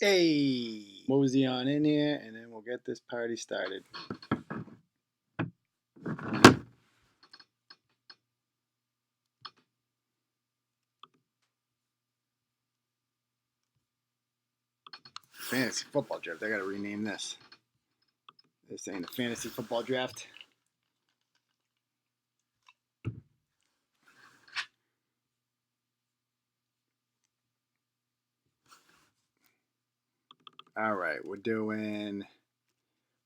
Hey, mosey on in here, and then we'll get this party started. Fantasy football draft. I gotta rename this. This ain't a fantasy football draft. All right, we're doing.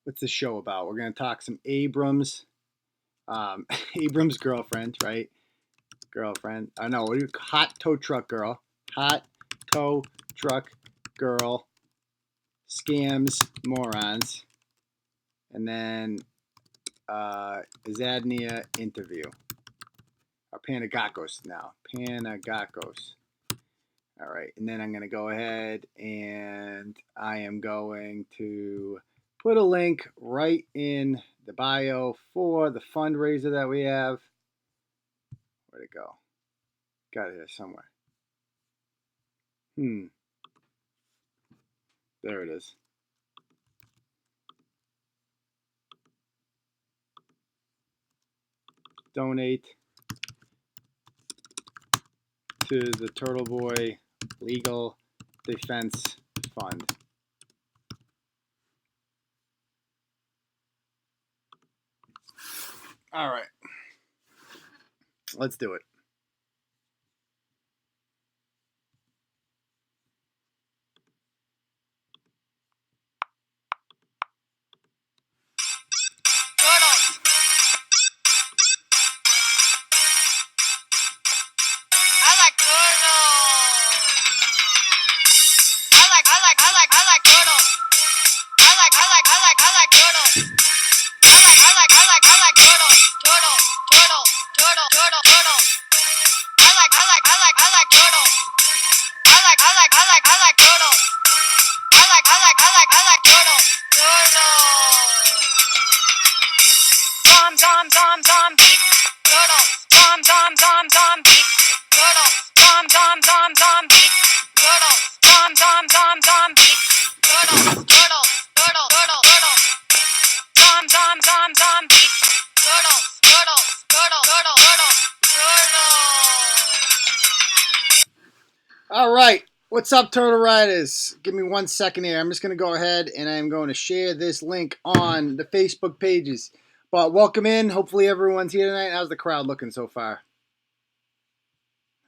What's the show about? We're gonna talk some Abrams. Abrams' girlfriend, right? Girlfriend. I know. Hot tow truck girl. Hot tow truck girl. Scams, morons, and then Zadnia interview. Or Panagakos now. Panagakos. All right, and then I'm going to go ahead and I am going to put a link right in the bio for the fundraiser that we have. Where'd it go? Got it here somewhere. There it is. Donate to the Turtle Boy Legal Defense Fund. All right. Let's do it. All right. What's up, Turtle Riders? Give me 1 second here. I'm just going to go ahead and I'm going to share this link on the Facebook pages. But welcome in. Hopefully everyone's here tonight. How's the crowd looking so far?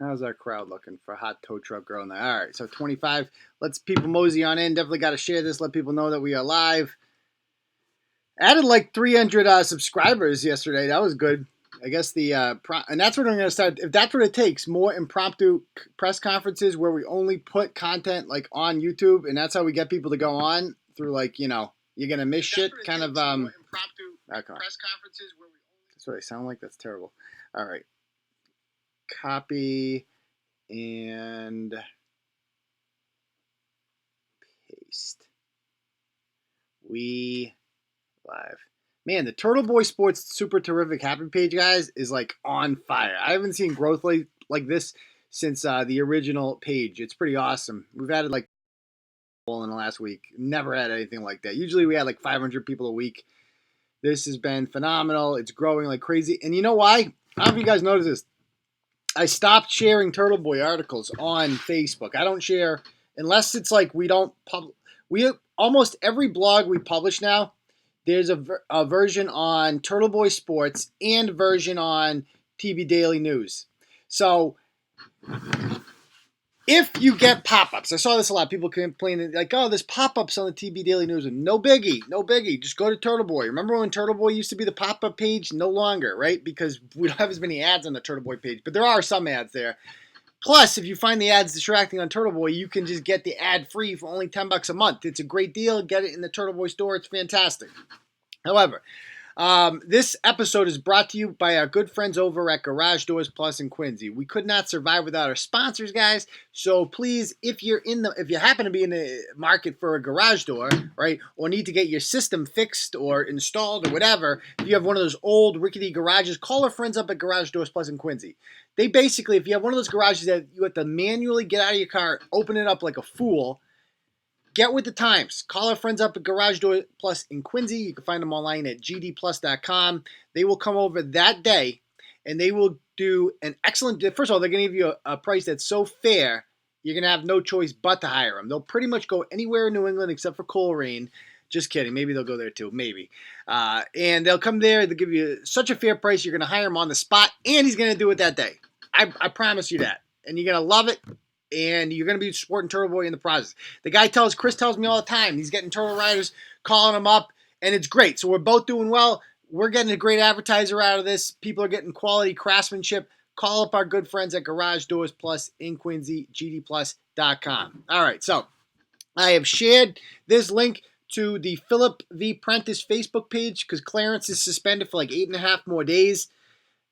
How's our crowd looking for Hot Tow Truck Girl night? All right, so 25. Let's people mosey on in. Definitely got to share this. Let people know that we are live. Added like 300 subscribers yesterday. That was good. I guess and that's what I'm going to start. If that's what it takes, more impromptu press conferences where we only put content like on YouTube, and that's how we get people to go on through you're going to miss shit kind of. Impromptu press conferences where we only. That's what I sound like. That's terrible. All right. Copy and paste. We live. Man, the Turtle Boy Sports Super Terrific Happy Page, guys, is like on fire. I haven't seen growth like this since the original page. It's pretty awesome. We've added like in the last week. Never had anything like that. Usually we had like 500 people a week. This has been phenomenal. It's growing like crazy. And you know why? I don't know if you guys noticed this. I stopped sharing Turtle Boy articles on Facebook. I don't share unless it's like we don't almost every blog we publish now. There's a version on Turtle Boy Sports and a version on TB Daily News. So if you get pop-ups, I saw this a lot. People complaining like, "Oh, there's pop-ups on the TB Daily News." And no biggie. Just go to Turtle Boy. Remember when Turtle Boy used to be the pop-up page? No longer, right? Because we don't have as many ads on the Turtle Boy page, but there are some ads there. Plus, if you find the ads distracting on Turtle Boy, you can just get the ad free for only $10 a month. It's a great deal. Get it in the Turtle Boy store. It's fantastic. However, this episode is brought to you by our good friends over at Garage Doors Plus in Quincy. We could not survive without our sponsors, guys. So please, if you happen to be in the market for a garage door, right, or need to get your system fixed or installed or whatever, if you have one of those old rickety garages, call our friends up at Garage Doors Plus in Quincy. They basically, if you have one of those garages that you have to manually get out of your car, open it up like a fool, get with the times. Call our friends up at Garage Door Plus in Quincy. You can find them online at gdplus.com. They will come over that day, and they will do an excellent. First of all, they're going to give you a price that's so fair, you're going to have no choice but to hire them. They'll pretty much go anywhere in New England except for Coleraine. Just kidding. Maybe they'll go there too. Maybe. And they'll come there. They'll give you such a fair price. You're going to hire him on the spot, and he's going to do it that day. I promise you that. And you're going to love it, and you're going to be supporting Turtle Boy in the process. The guy Chris tells me all the time, he's getting Turtle Riders, calling him up, and it's great. So we're both doing well. We're getting a great advertiser out of this. People are getting quality craftsmanship. Call up our good friends at Garage Doors Plus in Quincy, gdplus.com. All right, so I have shared this link to the Philip V. Prentice Facebook page because Clarence is suspended for like 8.5 more days.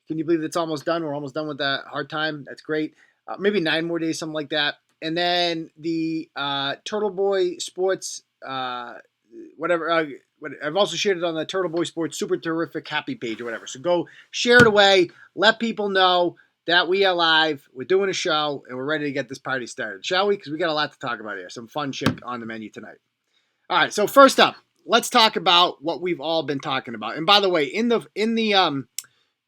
Can you believe it's almost done? We're almost done with that hard time. That's great. Maybe 9 more days, something like that. And then the Turtle Boy Sports, whatever. I've also shared it on the Turtle Boy Sports Super Terrific Happy page or whatever. So go share it away. Let people know that we are live. We're doing a show, and we're ready to get this party started. Shall we? Because we got a lot to talk about here. Some fun shit on the menu tonight. All right, so first up, let's talk about what we've all been talking about. And by the way, in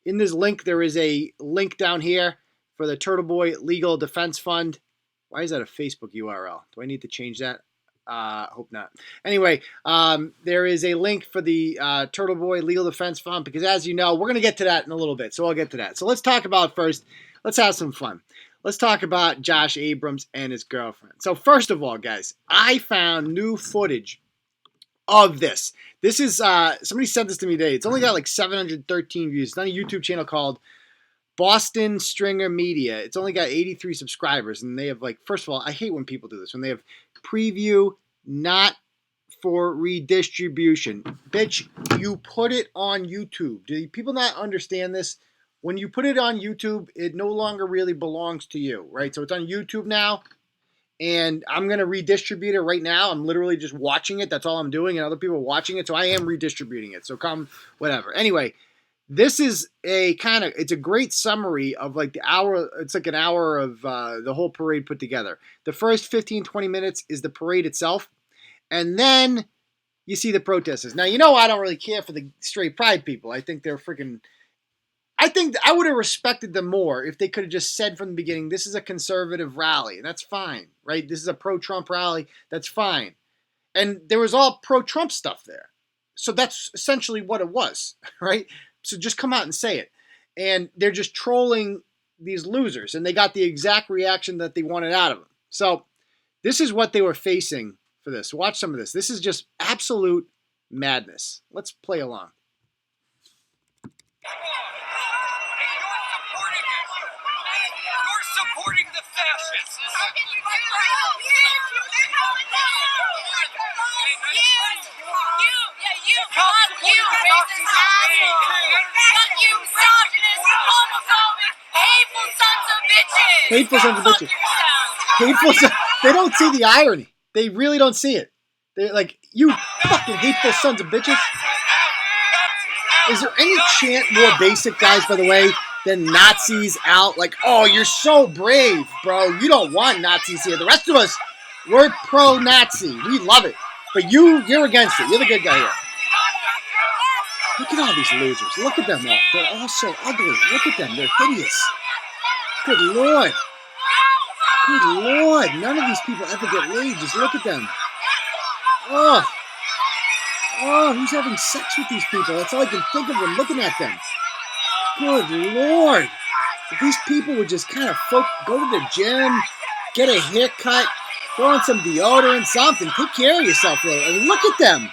this link, there is a link down here for the Turtle Boy Legal Defense Fund. Why is that a Facebook URL? Do I need to change that? Hope not. Anyway, there is a link for the Turtle Boy Legal Defense Fund because, as you know, we're going to get to that in a little bit. So I'll get to that. So let's talk about first. Let's have some fun. Let's talk about Josh Abrams and his girlfriend. So first of all, guys, I found new footage of this. This is, somebody sent this to me today. It's only got like 713 views. It's on a YouTube channel called Boston Stringer Media. It's only got 83 subscribers. And they have like, first of all, I hate when people do this. When they have preview, not for redistribution. Bitch, you put it on YouTube. Do people not understand this? When you put it on YouTube, it no longer really belongs to you, right? So it's on YouTube now, and I'm going to redistribute it right now. I'm literally just watching it. That's all I'm doing, and other people are watching it, so I am redistributing it. So come, whatever. Anyway, this is it's a great summary of like the hour. It's like an hour of the whole parade put together. The first 15, 20 minutes is the parade itself, and then you see the protesters. Now, you know I don't really care for the straight pride people. I think they're freaking... I think I would have respected them more if they could have just said from the beginning, this is a conservative rally, and that's fine, right? This is a pro-Trump rally, that's fine. And there was all pro-Trump stuff there. So that's essentially what it was, right? So just come out and say it. And they're just trolling these losers, and they got the exact reaction that they wanted out of them. So this is what they were facing for this. Watch some of this. This is just absolute madness. Let's play along. Supporting the fascists. How can you do that? You racist asshole. Fuck you, misogynist, homophobic, hateful sons of bitches. Hateful sons of bitches. Hateful sons. They don't see the irony. They really don't see it. They're like, you fucking hateful sons of bitches. Is there any chant more basic, guys, by the way, than Nazis out? Like, oh, you're so brave, bro. You don't want Nazis here. The rest of us, we're pro-Nazi. We love it. But you're against it. You're the good guy here. Look at all these losers. Look at them all. They're all so ugly. Look at them. They're hideous. Good Lord. Good Lord. None of these people ever get laid. Just look at them. Oh, who's having sex with these people? That's all I can think of when looking at them. Good Lord. If these people would just kind of go to the gym, get a haircut, throw on some deodorant, something, take care of yourself. And look at them.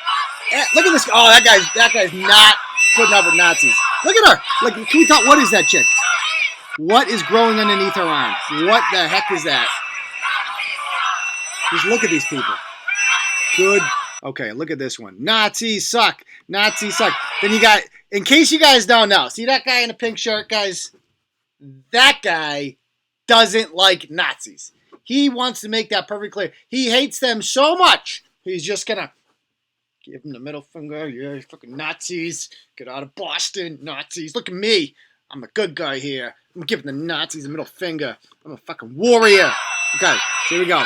Look at this. Oh, that guy's not putting up with Nazis. Look at her. Like, can we talk? What is that chick? What is growing underneath her arm? What the heck is that? Just look at these people. Good. Okay, look at this one. Nazis suck. Nazis suck. Then you got, in case you guys don't know, see that guy in the pink shirt, guys? That guy doesn't like Nazis. He wants to make that perfectly clear. He hates them so much, he's just going to give them the middle finger. Yeah, fucking Nazis. Get out of Boston, Nazis. Look at me. I'm a good guy here. I'm giving the Nazis a middle finger. I'm a fucking warrior. Okay, so here we go.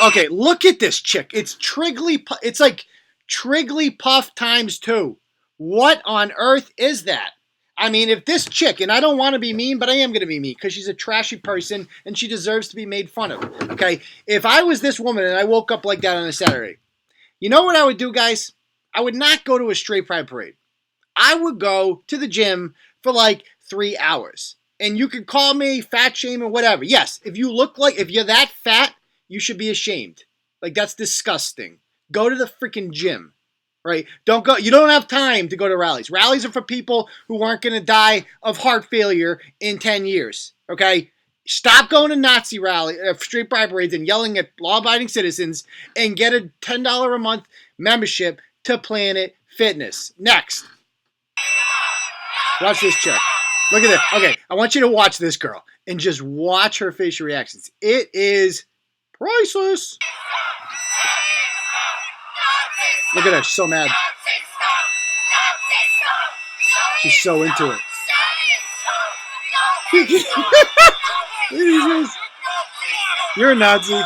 Okay, look at this chick. It's it's like Trigglypuff times 2. What on earth is that? I mean, if this chick, and I don't want to be mean, but I am going to be mean because she's a trashy person and she deserves to be made fun of. Okay, if I was this woman and I woke up like that on a Saturday, you know what I would do, guys? I would not go to a straight pride parade. I would go to the gym for like 3 hours. And you could call me fat shaming, whatever. Yes, if you're that fat, you should be ashamed. Like, that's disgusting. Go to the freaking gym, right? Don't go. You don't have time to go to rallies. Rallies are for people who aren't going to die of heart failure in 10 years, okay? Stop going to Nazi street pride parades and yelling at law-abiding citizens and get a $10 a month membership to Planet Fitness. Next. Watch this chick. Look at this. Okay, I want you to watch this girl and just watch her facial reactions. It is priceless. Look at her. She's so mad. She's so into it. You're a Nazi.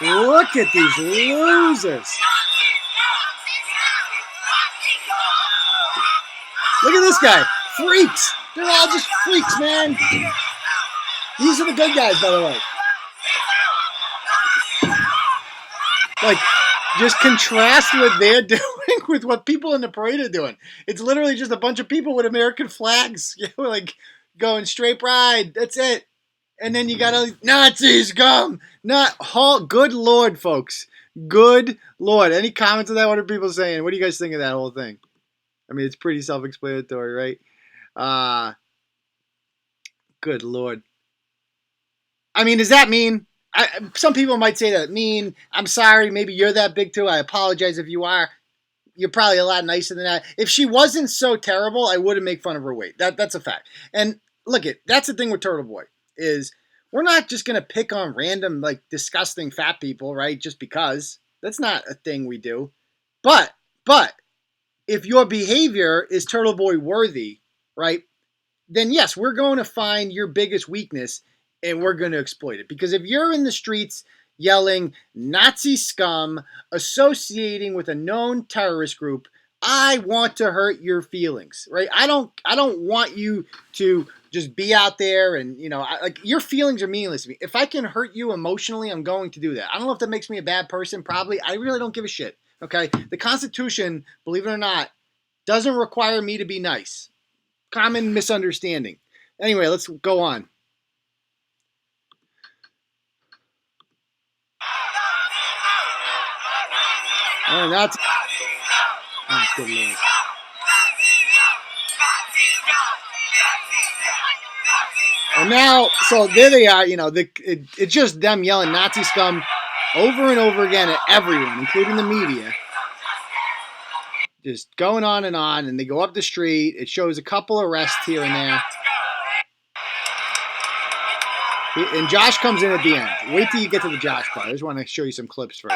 Look at these losers. Look at this guy. Freaks. They're all just freaks, man. These are the good guys, by the way. Like, just contrast what they're doing with what people in the parade are doing. It's literally just a bunch of people with American flags, like going straight pride. That's it. And then you got all these Nazis come. Good Lord, folks. Good Lord. Any comments on that? What are people saying? What do you guys think of that whole thing? I mean, it's pretty self-explanatory, right? Good Lord. I mean, does that mean... some people might say that mean. I'm sorry. Maybe you're that big, too. I apologize if you are. You're probably a lot nicer than that. If she wasn't so terrible, I wouldn't make fun of her weight. That's a fact. And look, that's the thing with Turtle Boy, is we're not just going to pick on random, like, disgusting fat people, right, just because. That's not a thing we do. But... if your behavior is Turtle Boy worthy, right, then yes, we're going to find your biggest weakness and we're going to exploit it. Because if you're in the streets yelling Nazi scum, associating with a known terrorist group, I want to hurt your feelings, right? I don't want you to just be out there and, like, your feelings are meaningless to me. If I can hurt you emotionally, I'm going to do that. I don't know if that makes me a bad person. Probably. I really don't give a shit. Okay, the Constitution, believe it or not, doesn't require me to be nice. Common misunderstanding. Anyway, let's go on. Oh, that's... Oh, good Lord. And now, so there they are, it's just them yelling Nazi scum over and over again at everyone, including the media. Just going on, and they go up the street. It shows a couple arrests here and there. And Josh comes in at the end. Wait till you get to the Josh part. I just want to show you some clips first.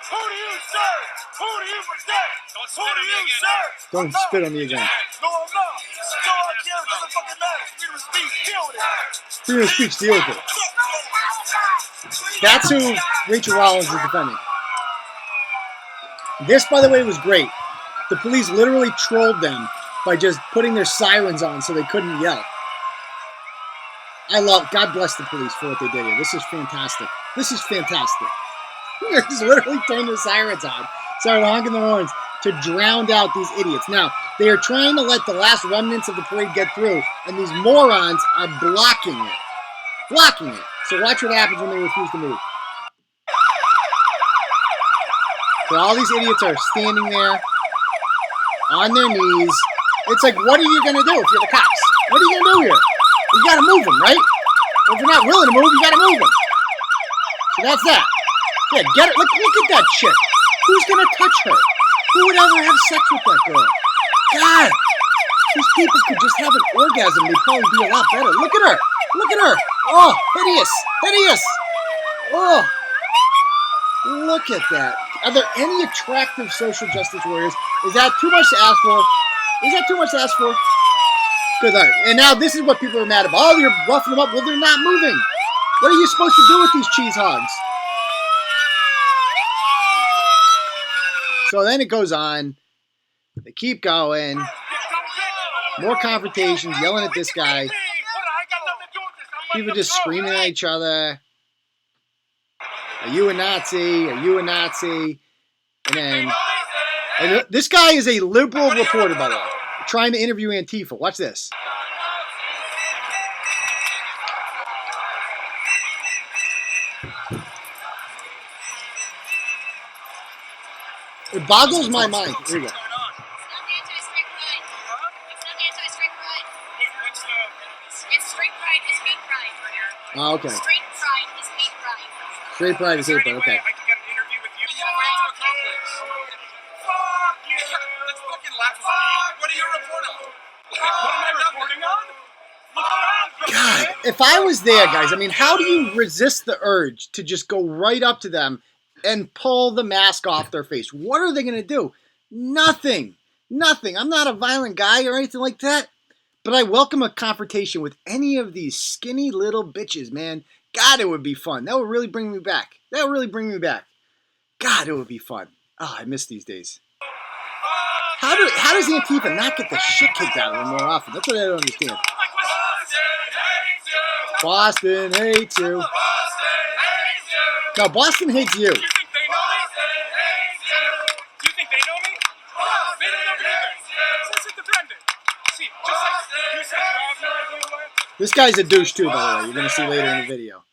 Who do you serve? Who do you protect? Who do you serve? Don't spit on me again. No, I'm not. No, I can't. It doesn't fucking matter. Freedom of speech, deal with it. Freedom of speech, deal with it. That's who Rachel Rollins is defending. This, by the way, was great. The police literally trolled them by just putting their sirens on so they couldn't yell. God bless the police for what they did here. This is fantastic. This is fantastic. They just literally turned their sirens on, started honking their horns to drown out these idiots. Now, they are trying to let the last remnants of the parade get through, and these morons are blocking it. Blocking it. So watch what happens when they refuse to move. So all these idiots are standing there on their knees. It's like, what are you going to do if you're the cops? What are you going to do here? You got to move them, right? Well, if you're not willing to move, you got to move them. So that's that. Yeah, get it. Look at that chick. Who's going to touch her? Who would ever have sex with that girl? God, these people could just have an orgasm. They'd probably be a lot better. Look at her. Look at her. Oh, hideous. Hideous. Oh, look at that. Are there any attractive social justice warriors? Is that too much to ask for? Is that too much to ask for? Good. All right. And now this is what people are mad about. Oh, you're roughing them up. Well, they're not moving. What are you supposed to do with these cheese hogs? So then it goes on. They keep going. More confrontations, yelling at this guy. People just screaming at each other. Are you a Nazi? Are you a Nazi? And this guy is a liberal reporter, by the way, trying to interview Antifa. Watch this. It boggles my mind. Here we go. Oh, okay. Straight pride is hate pride. Straight pride is hate pride. Okay. I can get an interview with you. Fuck you. Let's fucking laugh about it. What are you reporting on? What am I reporting on? Look around. God, if I was there, guys, I mean, how do you resist the urge to just go right up to them and pull the mask off their face? What are they going to do? Nothing. Nothing. I'm not a violent guy or anything like that. But I welcome a confrontation with any of these skinny little bitches, man. God, it would be fun. That would really bring me back. That would really bring me back. God, it would be fun. Oh, I miss these days. How does Antifa not get the shit kicked out of them more often? That's what I don't understand. Boston hates you. No, Boston hates you. Do you think they know me? Do you think they know me? They don't know me either. This is defendant. See, just like you said, you have no idea what. This guy's a douche too, by the way. You're going to see later in the video.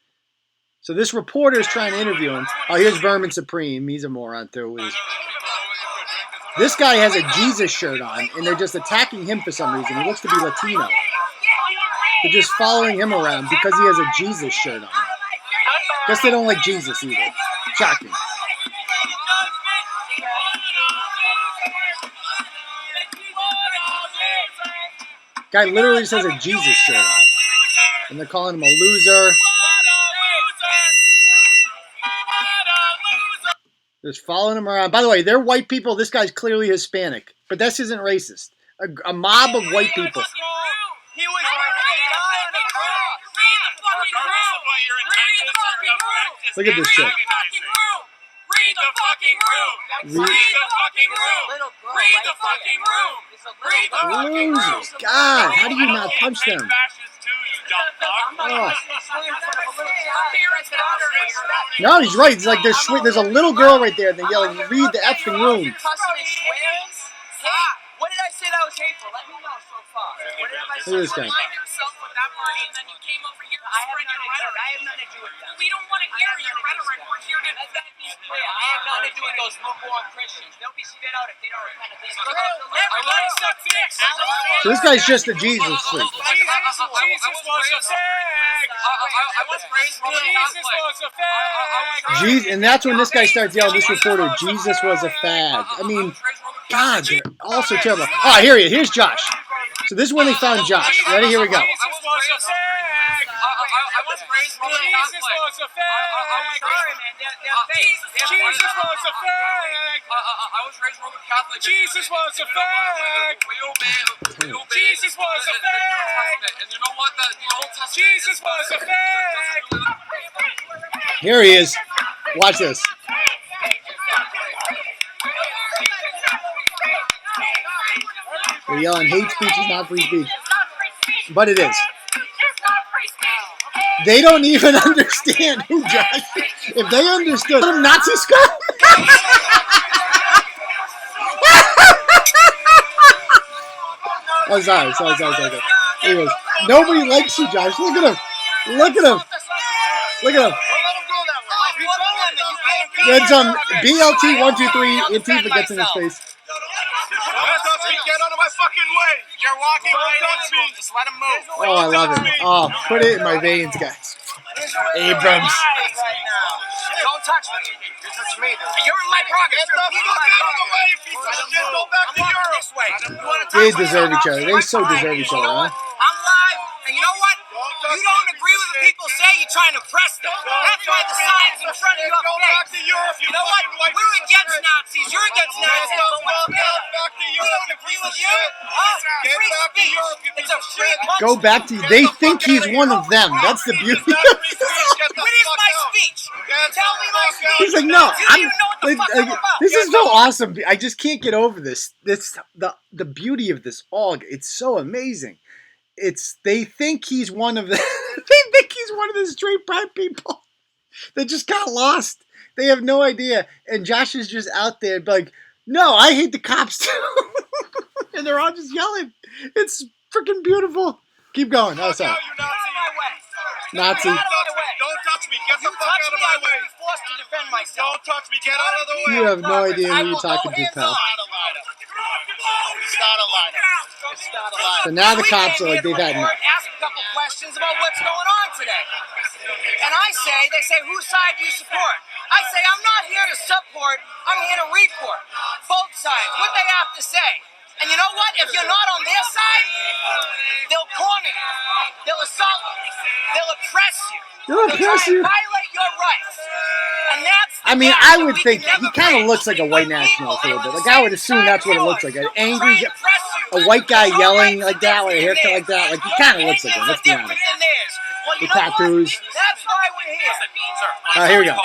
So this reporter is trying to interview him. Oh, here's Vermin Supreme. He's a moron too. This guy has a Jesus shirt on, and they're just attacking him for some reason. He looks to be Latino. They're just following him around because he has a Jesus shirt on. Guess they don't like Jesus either. Shocking. Guy literally just has a Jesus shirt on. And they're calling him a loser. Just following him around. By the way, they're white people. This guy's clearly Hispanic. But this isn't racist. A mob of white people. He was wearing a guy on the cross. Read the fucking room. Read the fucking room. Look at this shit. Read the fucking room. Read the fucking room. Read the fucking room. Read the fucking room. Losers. God, how do you not punch them? Oh. No, he's right. It's like there's a little girl right there, and they're yelling, "Read the effing room." What did I say that was hateful? Let me know so far. What did I say? Look at this guy. I have nothing to do with that. We don't want to hear your rhetoric. We're here to Let that be clear. I have nothing to do with those lukewarm Christians. They'll be spit out if they don't repent of this. Everybody suck dicks. So this guy's just a Jesus freak. Jesus was a fag. I was raised Jesus was a fag. Jesus, and that's when this guy starts yelling, this reporter, Jesus was a fag. I mean, God, they're all so terrible. Oh, here he is. Here's Josh. So this is when they found Josh. Ready? Here we go. Jesus was a fag. I was raised Jesus was a fag. sorry, man. They're fake. Jesus was a fag. I was raised Roman Catholic. Jesus was a fag. Jesus was a fag. And you know what? The Old Testament. Jesus was a fag. Here he is. Watch this. They're yelling, hate speech is not free speech. But it is. They don't even understand who Josh is. If they understood him, Nazi scum. Oh, sorry. Here he goes. Nobody likes you, Josh. Look at him. Then some BLT 123 Antifa gets in his face. Get out of my fucking way. You're walking right into me. Just let him move. Oh, I love it. Oh, put it in my veins, guys. Abrams. Don't touch me. You're touching me, dude. You're in my progress. Get the fuck out of the way, piece of shit. Go back to Europe. This way. You want to touch They me? deserve each other. They so deserve each other, huh? I'm live, and you know what? You don't agree with what people say, you're trying to press them. That's why the sign's in front of your Go back face. to Europe, You know what? We're against Nazis. You're against Nazis. But what's better? back to We Europe, don't agree you with piece you. of shit. Get Free back to speech. Europe, you It's piece a of free shit. country. Go back to. They think he's one of them. That's the beauty of this. speech. Tell me my speech. He's like, no, You don't even know what the fuck I'm about. this is so awesome. I just can't get over this. The beauty of this all. It's so amazing. They think he's one of the they think he's one of the straight pride people that just got lost. They have no idea. And Josh is just out there like, no, I hate the cops too. And they're all just yelling. It's freaking beautiful. Keep going. Oh, sorry. Nazi. Don't touch me. Get the fuck out of my way. I'm forced to defend myself. Don't touch me. Get out of the way. You have no idea who you're talking to, pal. It's not a lineup. It's not a lineup. So now the cops are like, they've had enough. Ask a couple questions about what's going on today. And they say, whose side do you support? I say, I'm not here to support, I'm here to report. Both sides, what they have to say. And you know what? If you're not on their side, they'll corner you. They'll assault you. They'll oppress you. They'll oppress try you. and violate your rights. And that's I mean, I would think he kind of looks like a white nationalist a little bit. Like, I would assume that's what it looks like. An angry, a white guy yelling like that with a haircut like that. Like, he kind of looks like him. Let's be honest. The tattoos. That's why we're here. All right, here we go.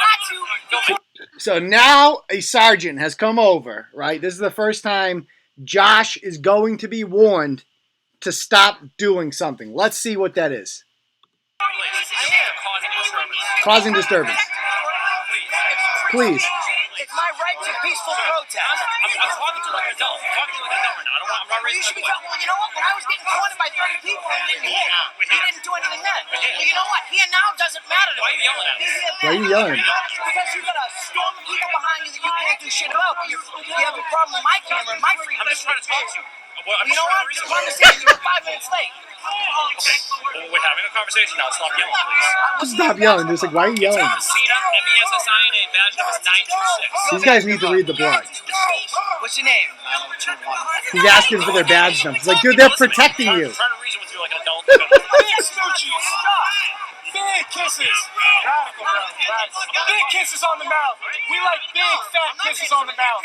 So now a sergeant has come over, right? This is the first time Josh is going to be warned to stop doing something. Let's see what that is. Causing disturbance. Please. It's my right to peaceful protest. I'm talking to like an adult. I'm talking to like an adult right now. I'm not You raising should be my voice. well, you know what? When I was getting cornered by 30 people and didn't hit, he didn't do anything then. Well, you know what? Here now doesn't matter to me. Why are you yelling at me? Why are you yelling? Because you got a storm of people behind you that you can't do shit about. But you have a problem with my camera and my freedom. I'm just trying to talk to you. You know what? The conversation, you're 5 minutes late. Okay. Well, we're having a conversation now. Stop yelling, please. Stop yelling. Just like, why are you yelling? Cena, MESSINA, badge number 926. These guys need to read the blog. What's your name? He's asking for their badge numbers. He's like, dude, they're protecting you. I'm trying to reason with you like an adult. Big smoochies. Big kisses. Big kisses on the mouth. We like big fat kisses on the mouth.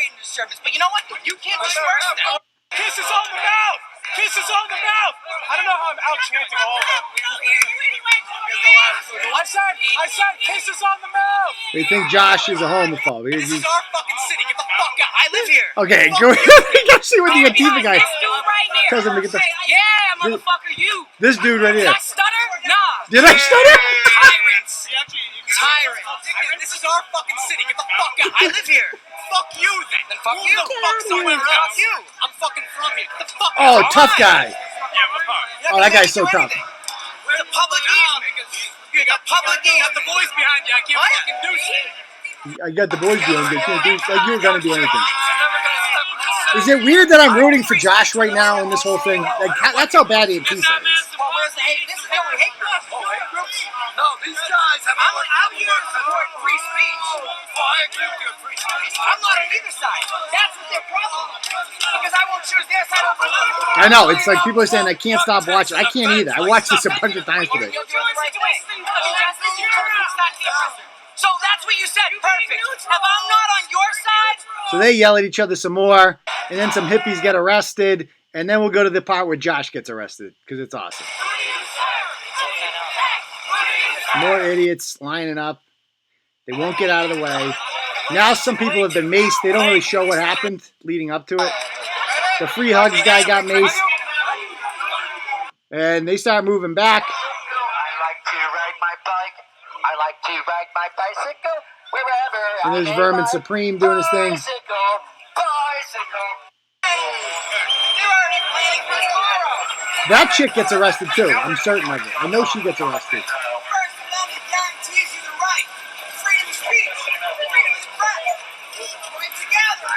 But you know what? You can't disperse that. Kisses on the mouth. Kisses on the mouth. I don't know how I'm out chanting all of them. I said kisses on the mouth. They think Josh is a homophobe. This is our fucking city. Get the fuck out. I live here. Okay, go see what the Antifa guy This dude right here. tells him to get the. Yeah, motherfucker, you. This dude right Did here. I stutter? Nah. Did I stutter? Tyrants. Tyrants. This is our fucking city. Get the fuck out. I live here. Fuck you then. Then fuck you. Fuck somewhere else. Fuck you. I'm fucking from here. Get the fuck Oh, out. tough guy. You're Oh, not that guy's gonna so do tough. anything. It's a public easement. You got public easement. The boys behind you. I can't fucking do shit. I got the boys doing. They can't do like you were gonna do anything. Is it weird that I'm rooting for Josh right now in this whole thing? Like, that's how bad Antifa is. Well, where's the hate? This is the only hate group. Oh, hate groups? No, these guys have. I'm here to support free speech. Oh, I agree with you on free speech. I'm not on either side. That's what their problem is. Because I won't choose their side over yours. I know. It's like people are saying I can't stop watching. I can't either. I watched this a bunch of times today. You're doing the right thing. Justice, you told me it's not different. So that's what you said. Perfect. If I'm not on your side. So they yell at each other some more, and then some hippies get arrested, and then we'll go to the part where Josh gets arrested because it's awesome. More idiots lining up. They won't get out of the way. Now some people have been maced. They don't really show what happened leading up to it. The free hugs guy got maced. And they start moving back. I like to ride my bike. I like to ride my bicycle wherever And there's Vermin Supreme doing his thing. Bicycle. They're already planning for tomorrow. That chick gets arrested too. I'm certain of it. I know she gets arrested. First Amendment guarantees you the right. Freedom of speech. Freedom of the press. Join together.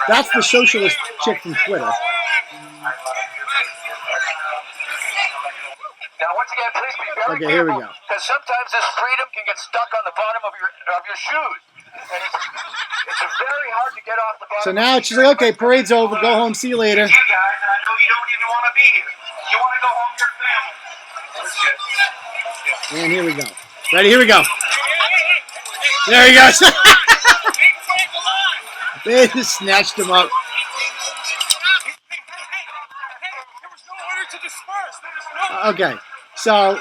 That's the socialist chick from Twitter. Now, once again, please be very Okay, here we careful, go. because sometimes this freedom can get stuck on the bottom of your shoes, and it's very hard to get off the bottom. So now she's like, okay, parade's over. Go home. See you later. You guys, and I know you don't even want to be here. You want to go home to your family. That's it. And here we go. Ready? Here we go. There he goes. They just snatched him up. There was no order to disperse. There was no. Okay, so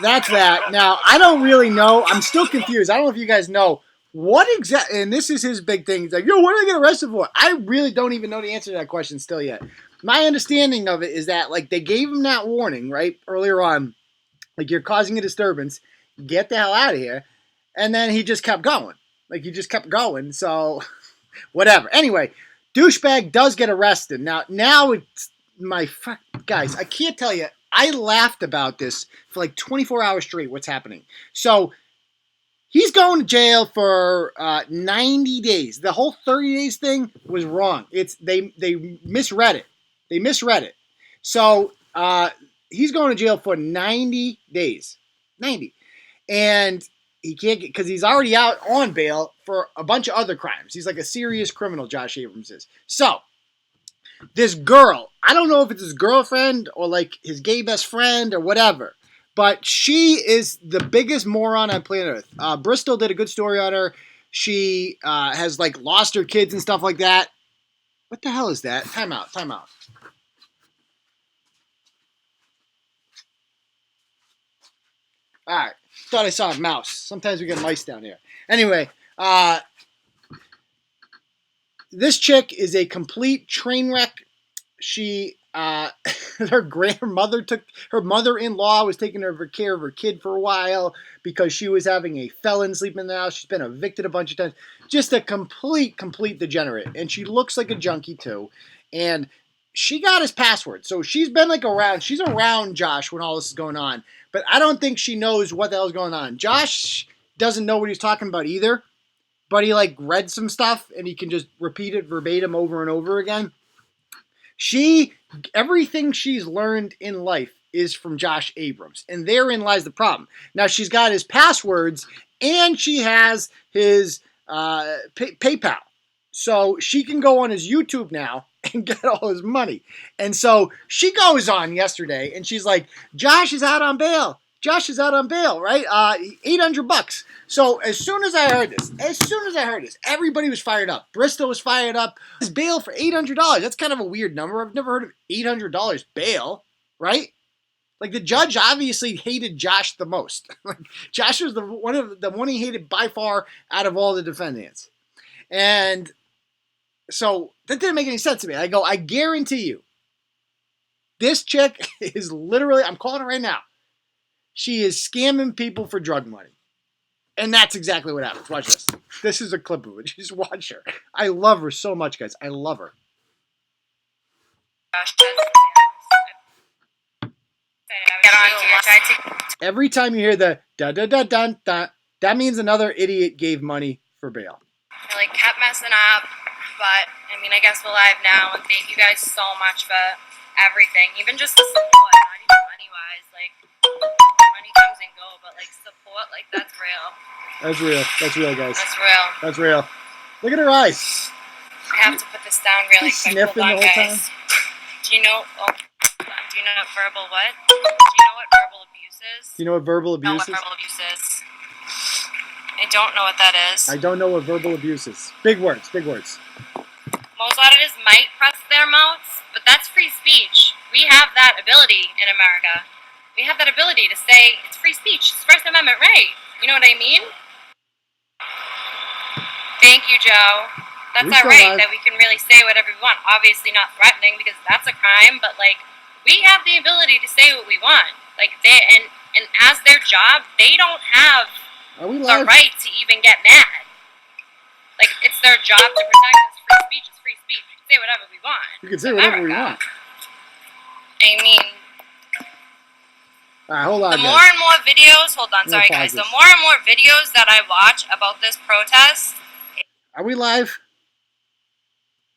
that's that. Now, I don't really know. I'm still confused. I don't know if you guys know what exactly, and this is his big thing. He's like, yo, what did I get arrested for? I really don't even know the answer to that question still yet. My understanding of it is that, like, they gave him that warning, right, earlier on, like, you're causing a disturbance, get the hell out of here, and then he just kept going. Like, he just kept going, so whatever. Anyway, douchebag does get arrested. Now it's guys, I can't tell you. I laughed about this for like 24 hours straight. What's happening? So he's going to jail for 90 days. The whole 30 days thing was wrong. They misread it. They misread it. So he's going to jail for 90 days. 90. And he can't get, because he's already out on bail for a bunch of other crimes. He's like a serious criminal, Josh Abrams is. So this girl, I don't know if it's his girlfriend or like his gay best friend or whatever, but she is the biggest moron on planet Earth. Bristol did a good story on her. She has like lost her kids and stuff like that. What the hell is that? Time out. All right. Thought I saw a mouse. Sometimes we get mice down here. Anyway, this chick is a complete train wreck. She, her mother-in-law was taking care of her kid for a while because she was having a felon sleep in the house. She's been evicted a bunch of times. Just a complete degenerate. And she looks like a junkie too. And she got his password. So she's been like around. She's around Josh when all this is going on. But I don't think she knows what the hell's going on. Josh doesn't know what he's talking about either. But he like read some stuff and he can just repeat it verbatim over and over again. Everything she's learned in life is from Josh Abrams. And therein lies the problem. Now she's got his passwords and she has his PayPal. So she can go on his YouTube now and get all his money. And so she goes on yesterday and she's like, Josh is out on bail. Josh is out on bail, right? $800. So as soon as I heard this, everybody was fired up. Bristol was fired up. His bail for $800. That's kind of a weird number. I've never heard of $800 bail, right? Like the judge obviously hated Josh the most. Josh was the one he hated by far out of all the defendants. And so that didn't make any sense to me. I guarantee you, this chick is literally, I'm calling it right now, she is scamming people for drug money. And that's exactly what happens. Watch this. This is a clip of it. Just watch her. I love her so much, guys. I love her. Every time you hear the da-da-da-dun-da, that means another idiot gave money for bail. I like kept messing up, but I mean, I guess we're live now, and thank you guys so much for everything. Even just the support, not even money-wise. Like, money comes and go, but like support, like that's real. That's real. That's real, guys. That's real. That's real. Look at her eyes. I have to put this down really quick. Sniffing Hold on, the whole guys. time. Do you know? Oh, do you know what verbal what? Do you know what verbal abuse is? You know what verbal I abuse know is? what verbal abuse is. I don't know what that is. I don't know what verbal abuse is. Big words. Big words. Most auditors might press their mouths, but that's free speech. We have that ability in America. We have that ability to say it's free speech. It's First Amendment right. You know what I mean? Thank you, Joe. That's our right, that we can really say whatever we want. Obviously not threatening because that's a crime, but like we have the ability to say what we want. Like and as their job, they don't have the right to even get mad. Like it's their job to protect us. Free speech is free speech. We can say whatever we want. You can say whatever we want. I mean, all right, hold on. The more and more videos, sorry guys. The more and more videos that I watch about this protest. Are we live?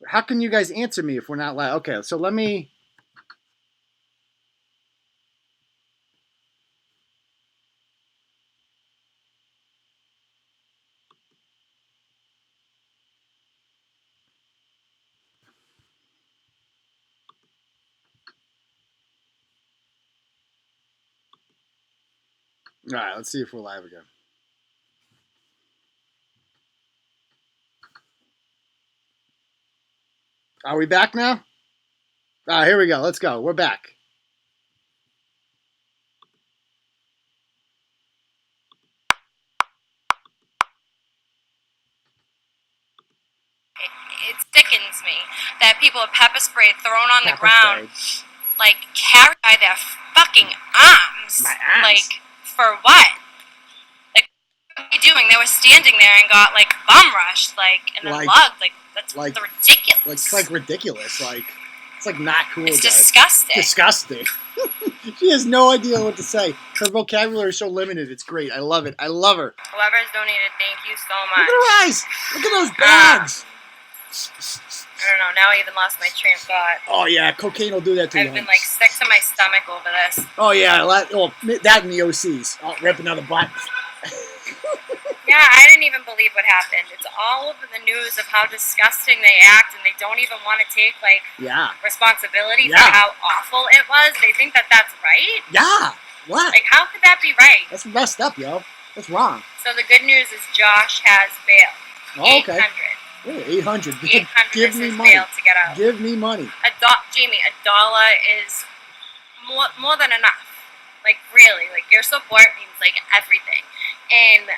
How can you guys answer me if we're not live? Okay, so let me. All right, let's see if we're live again. Are we back now? Here we go. Let's go. We're back. sickens me that people with pepper spray thrown on the Pepper ground, spray. like, carried by their fucking arms. My arms. Like, for what? Like, what are you doing? They were standing there and got, like, bum rushed, like, and then Like- mugged. Like, that's like- ridiculous. It's like ridiculous. Like, it's like not cool, It's guys. disgusting. Disgusting. She has no idea what to say. Her vocabulary is so limited. It's great. I love it. I love her. Whoever's donated, thank you so Look much. at her eyes. Look at those bags. I don't know. Now I even lost my train of thought. Oh yeah, cocaine will do that to you. I've been, like, sick to my stomach over this. Oh yeah, that and the OCs. Oh, rip another butt. Yeah, I didn't even believe what happened. It's all over the news of how disgusting they act, and they don't even want to take, like, Yeah. responsibility Yeah. for how awful it was. They think that that's right. Yeah. What? Like, how could that be right? That's messed up, yo. That's wrong. So the good news is Josh has bail. Oh, okay. 800. Ooh, 800. 800 Give is me his money. bail to get out. Give me money. Jamie, $1 is more than enough. Like, really. Like, your support means, like, everything. And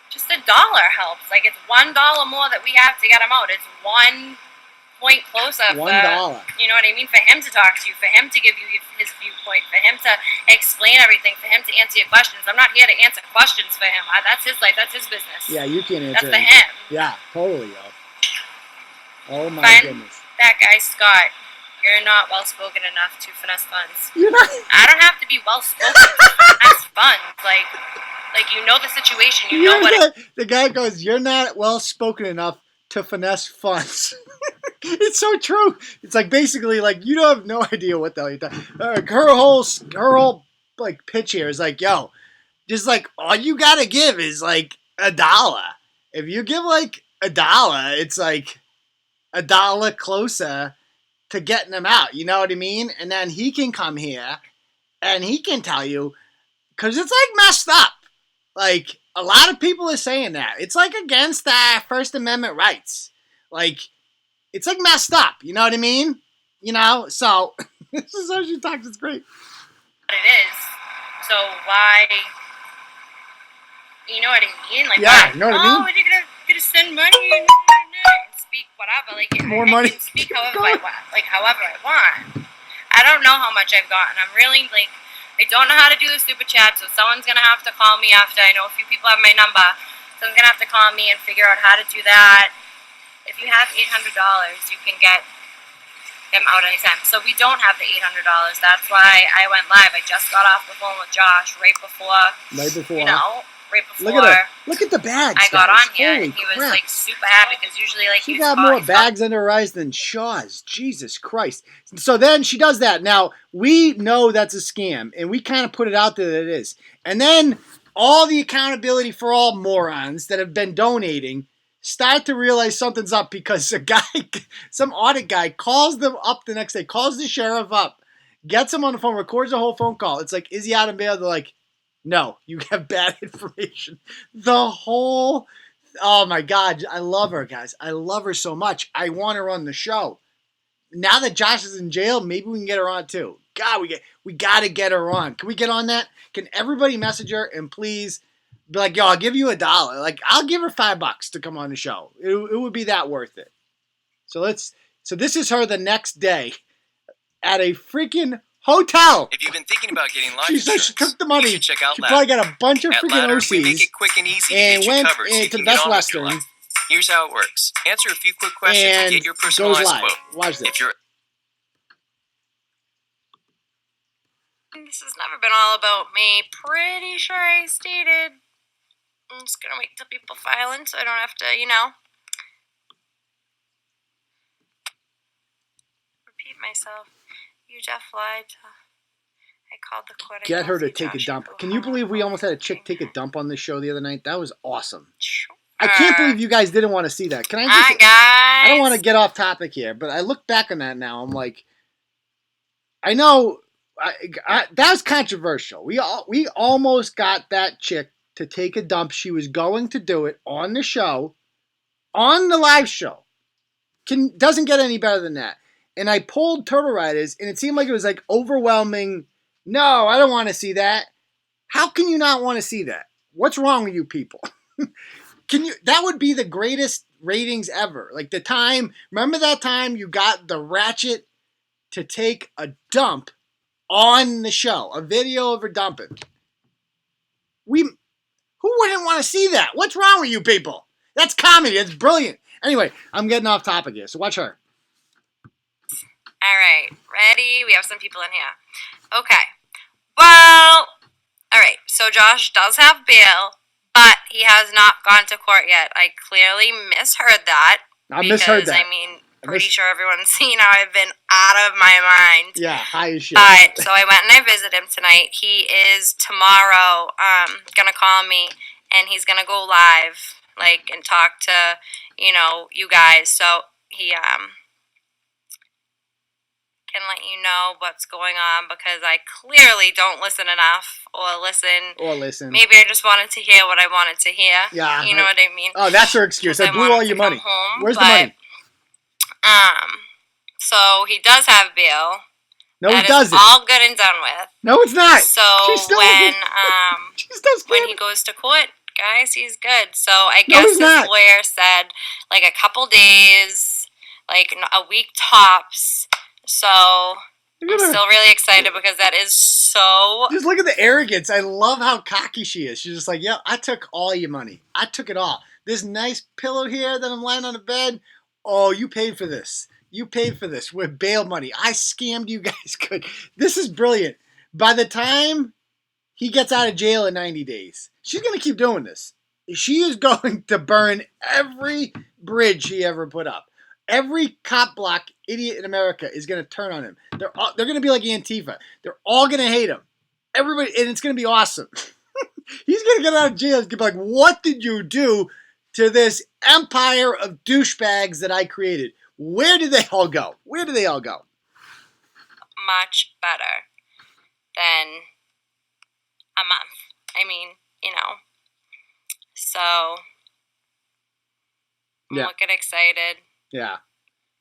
just $1 helps. Like, it's $1 more that we have to get him out. It's 1 point closer. $1. You know what I mean? For him to talk to you, for him to give you his viewpoint, for him to explain everything, for him to answer your questions. I'm not here to answer questions for him. That's his life. That's his business. Yeah, you can't That's answer for anything. him. Yeah, totally, yo. Oh my Find goodness. that guy, Scott. You're not well spoken enough to finesse funds. You're not. I don't have to be well spoken to finesse funds. Like you know the situation. You know what. The guy goes, "You're not well spoken enough to finesse funds." It's so true. It's like basically like you don't have no idea what the hell you're talking. Her whole like pitch here is like, yo, just like all you gotta give is like $1. If you give like $1, it's like $1 closer to getting him out. You know what I mean? And then he can come here and he can tell you, because it's like messed up. Like a lot of people are saying that it's like against First Amendment rights. Like it's like messed up. You know what I mean? You know. So this is how she talks. It's great. It is. So why? You know what I mean? Like, Yeah, why? you know what I mean? Oh, are you gonna send money and speak whatever? Like, More I money. can speak however I want. Like, however I want. I don't know how much I've gotten. I'm really like, I don't know how to do the super chat, so someone's gonna have to call me after. I know a few people have my number. Someone's gonna have to call me and figure out how to do that. If you have $800, you can get him out anytime. So we don't have the $800. That's why I went live. I just got off the phone with Josh right before. You know, right before. Look at her. Look at the bags. I got guys. on here, Holy and he was crap. like super happy because usually like She he's got caught- more he's bags under her eyes than Shaw's. Jesus Christ. So then she does that. Now, we know that's a scam, and we kind of put it out there that it is. And then all the accountability for all morons that have been donating start to realize something's up because a guy, some audit guy, calls them up the next day, calls the sheriff up, gets him on the phone, records the whole phone call. It's like, is he out of bail? They're like, no, you have bad information. The whole, oh my God, I love her, guys. I love her so much. I want her on the show. Now that Josh is in jail, maybe we can get her on too. God, we got to get her on. Can we get on that? Can everybody message her and please be like, yo, I'll give you $1. Like, I'll give her $5 to come on the show. It would be that worth it. So this is her the next day at a freaking hotel. If you've been thinking about getting life She said insurance, she took the money. you should check out She Ladder. probably got a bunch of At freaking Ladder, we make OCs it quick and easy to and get you went covered so you to can the get Best on with your Western life. Here's how it works. Answer a few quick questions and to get your goes personalized live. quote. Watch this. If you're This has never been all about me. Pretty sure I stated. I'm just gonna wait till people file in so I don't have to, repeat myself. You just lied. I called the court. Get her to take a dump. Can you believe we almost had a chick take a dump on this show the other night? That was awesome. Sure. I can't believe you guys didn't want to see that. Can I just? Hi, guys. I don't want to get off topic here, but I look back on that now. I'm like, I know that was controversial. We almost got that chick to take a dump. She was going to do it on the show, on the live show. Doesn't get any better than that. And I pulled Turtle Riders, and it seemed like it was like overwhelming. No, I don't want to see that. How can you not want to see that? What's wrong with you people? That would be the greatest ratings ever. Like the time, remember that time you got the Ratchet to take a dump on the show, a video of her dumping. Who wouldn't want to see that? What's wrong with you people? That's comedy. That's brilliant. Anyway, I'm getting off topic here, so watch her. All right, ready? We have some people in here. Okay. Well, all right. So Josh does have bail, but he has not gone to court yet. I clearly misheard that. I misheard that. I mean, pretty sure everyone's seen how I've been out of my mind. Yeah, high as shit. But so I went and I visited him tonight. He is tomorrow gonna call me, and he's gonna go live, like, and talk to, you guys. So he can let you know what's going on, because I clearly don't listen enough or listen. Maybe I just wanted to hear what I wanted to hear. Yeah. You know what I mean? Oh, that's her excuse. I blew all your money. Where's the money? So he does have bail. No, he doesn't. All good and done with. No, it's not. So when he goes to court, guys, he's good. So I guess his lawyer said like a couple days, like a week tops. So I'm still really excited because that is so... Just look at the arrogance. I love how cocky she is. She's just like, yeah, I took all your money. I took it all. This nice pillow here that I'm lying on the bed, oh, you paid for this. You paid for this with bail money. I scammed you guys good. This is brilliant. By the time he gets out of jail in 90 days, she's going to keep doing this. She is going to burn every bridge he ever put up. Every cop block idiot in America is going to turn on him. They're going to be like Antifa. They're all going to hate him. Everybody, and it's going to be awesome. He's going to get out of jail and be like, what did you do to this empire of douchebags that I created? Where did they all go? Where did they all go? Much better than a month. I mean, So, I'm looking excited. Yeah.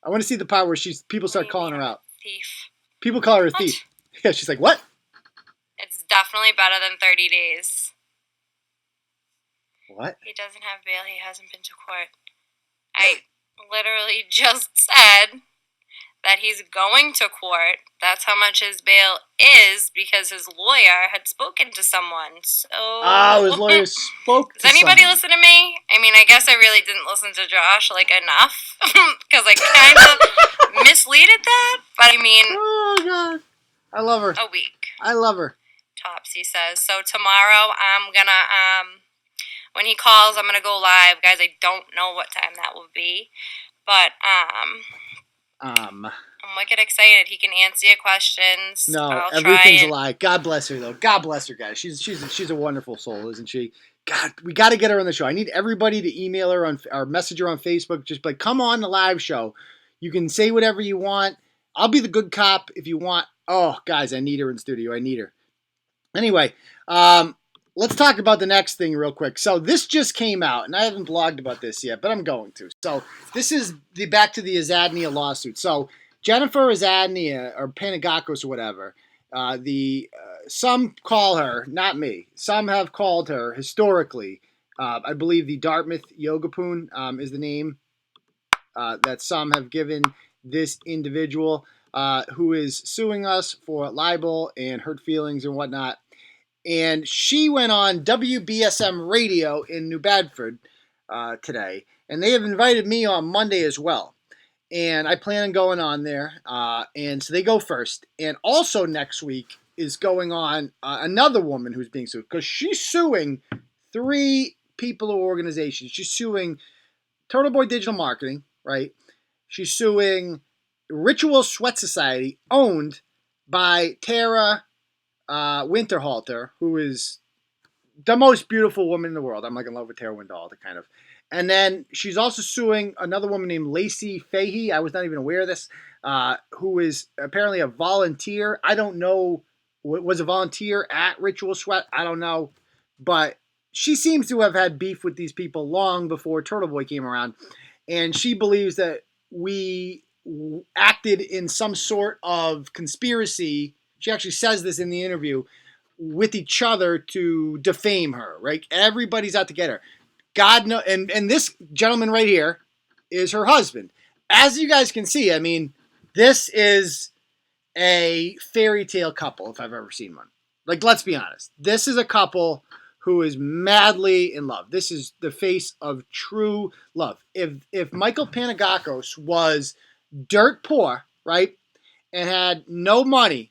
I want to see the part where people start calling her out. Thief. People call her a thief. Yeah, she's like, what? It's definitely better than 30 days. What? He doesn't have bail. He hasn't been to court. I literally just said that he's going to court. That's how much his bail is, because his lawyer had spoken to someone. So his lawyer spoke to Does anybody someone. listen to me? I mean, I guess I really didn't listen to Josh, enough. Because I kind of misleaded that. But I mean... Oh, God. I love her. A week. I love her. Tops, he says. So tomorrow I'm going to... When he calls, I'm going to go live. Guys, I don't know what time that will be. But, I'm wicked excited. He can answer your questions. No, everything's a lie. God bless her, though. God bless her, guys. She's a wonderful soul, isn't she? God, we got to get her on the show. I need everybody to email her or message her on Facebook. Just like, come on the live show. You can say whatever you want. I'll be the good cop if you want. Oh, guys, I need her in studio. I need her. Anyway, let's talk about the next thing real quick. So this just came out, and I haven't blogged about this yet, but I'm going to. So this is back to the Azadnia lawsuit. So Jennifer Azadnia, or Panagakos or whatever, some call her, not me, some have called her historically, I believe the Dartmouth Yogapoon is the name that some have given this individual who is suing us for libel and hurt feelings and whatnot. And she went on WBSM radio in New Bedford today. And they have invited me on Monday as well. And I plan on going on there. And so they go first. And also next week is going on another woman who's being sued. Because she's suing 3 people or organizations. She's suing Turtle Boy Digital Marketing, right? She's suing Ritual Sweat Society, owned by Tara Winterhalter, who is the most beautiful woman in the world. I'm like in love with Tara Winterhalter, kind of. And then she's also suing another woman named Lacey Fahey. I was not even aware of this, who is apparently a volunteer. I don't know, was a volunteer at Ritual Sweat. I don't know. But she seems to have had beef with these people long before Turtle Boy came around. And she believes that we acted in some sort of conspiracy. She actually says this in the interview, with each other to defame her, right? Everybody's out to get her. God knows, and this gentleman right here is her husband. As you guys can see, I mean, this is a fairy tale couple if I've ever seen one. Like, let's be honest. This is a couple who is madly in love. This is the face of true love. If Michael Panagakos was dirt poor, right, and had no money,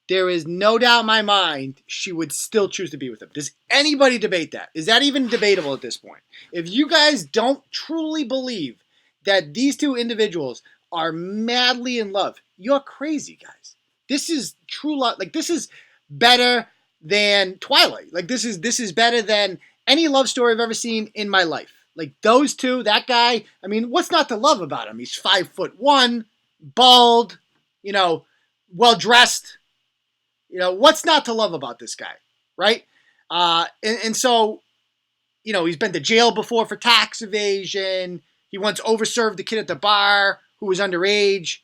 there is no doubt in my mind she would still choose to be with him. Does anybody debate that? Is that even debatable at this point? If you guys don't truly believe that these two individuals are madly in love, you're crazy, guys. This is true love. Like, this is better than Twilight. Like, this is better than any love story I've ever seen in my life. Like, those two, that guy, I mean, what's not to love about him? He's 5'1", bald, well-dressed. What's not to love about this guy, right? And so, he's been to jail before for tax evasion. He once overserved the kid at the bar who was underage.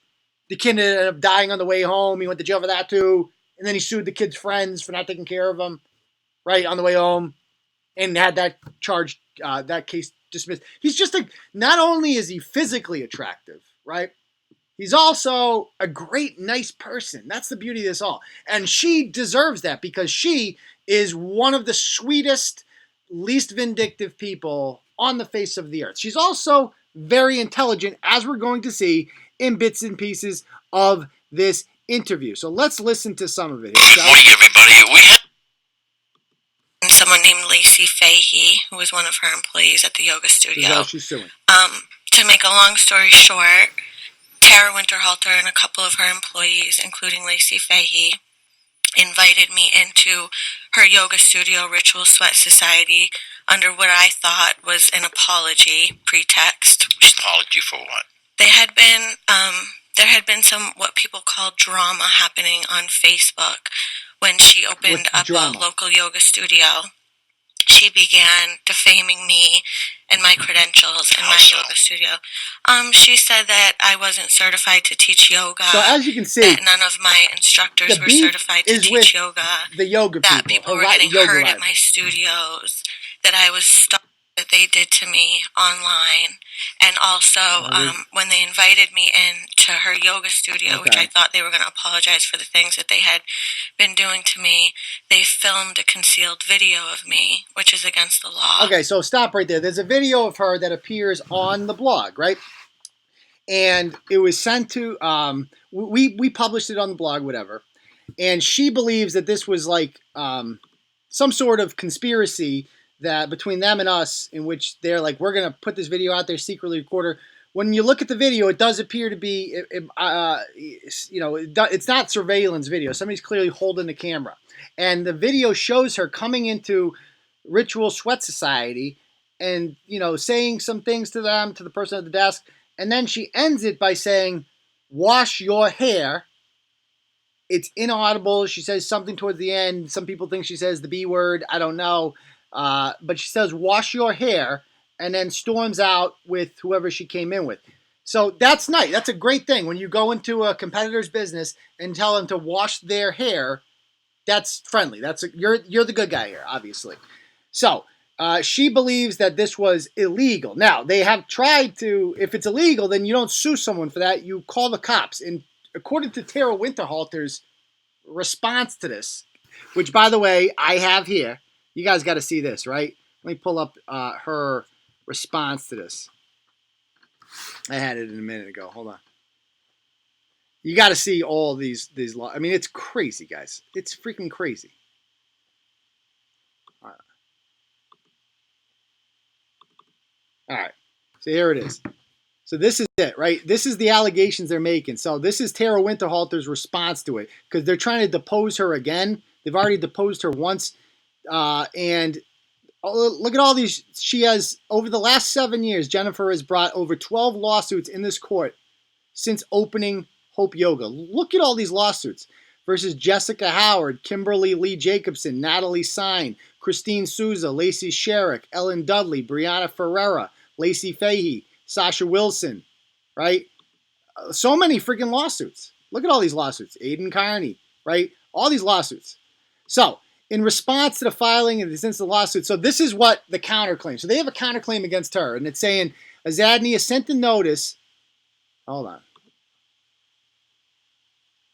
The kid ended up dying on the way home. He went to jail for that too. And then he sued the kid's friends for not taking care of him, right, on the way home. And had that charge, that case dismissed. He's just not only is he physically attractive, right? He's also a great, nice person. That's the beauty of this all. And she deserves that because she is one of the sweetest, least vindictive people on the face of the earth. She's also very intelligent, as we're going to see in bits and pieces of this interview. So let's listen to some of it here. Good morning, everybody. Someone named Lacey Fahey, who was one of her employees at the yoga studio. That's all she's suing. To make a long story short, Tara Winterhalter and a couple of her employees, including Lacey Fahey, invited me into her yoga studio, Ritual Sweat Society, under what I thought was an apology pretext. Apology for what? There had been some what people call drama happening on Facebook when she opened up a local yoga studio. She began defaming me and my credentials in my yoga studio. She said that I wasn't certified to teach yoga. So as you can see, that none of my instructors were certified to teach yoga. The yoga that people were getting hurt at my studios. That I was stalked. That they did to me online, and also when they invited me into her yoga studio, which I thought they were going to apologize for the things that they had been doing to me, they filmed a concealed video of me, which is against the law. Okay, so stop right there. There's a video of her that appears on the blog, right? And it was sent to we published it on the blog, whatever. And she believes that this was like some sort of conspiracy that between them and us, in which they're like, we're going to put this video out there, secretly record her. When you look at the video, it does appear to be, it's not surveillance video. Somebody's clearly holding the camera. And the video shows her coming into Ritual Sweat Society and, saying some things to them, to the person at the desk. And then she ends it by saying, wash your hair. It's inaudible. She says something towards the end. Some people think she says the B word. I don't know. But she says, wash your hair, and then storms out with whoever she came in with. So that's nice. That's a great thing. When you go into a competitor's business and tell them to wash their hair, that's friendly. You're the good guy here, obviously. So she believes that this was illegal. Now, they have tried to, if it's illegal, then you don't sue someone for that. You call the cops. And according to Tara Winterhalter's response to this, which, by the way, I have here, you guys got to see this, right? Let me pull up her response to this. I had it in a minute ago. Hold on. You got to see all these laws. I mean, it's crazy, guys. It's freaking crazy. All right. So here it is. So this is it, right? This is the allegations they're making. So this is Tara Winterhalter's response to it because they're trying to depose her again. They've already deposed her once. And look at all these. She has, over the last 7 years, Jennifer has brought over 12 lawsuits in this court since opening Hope Yoga. Look at all these lawsuits versus Jessica Howard, Kimberly Lee Jacobson, Natalie Sine, Christine Souza, Lacey Sherrick, Ellen Dudley, Brianna Ferreira, Lacey Fahey, Sasha Wilson, right? So many freaking lawsuits. Look at all these lawsuits. Aiden Carney, right? All these lawsuits. So In response to the filing of the lawsuit, so this is what the counterclaim. So they have a counterclaim against her, and it's saying Azadnia sent a notice. Hold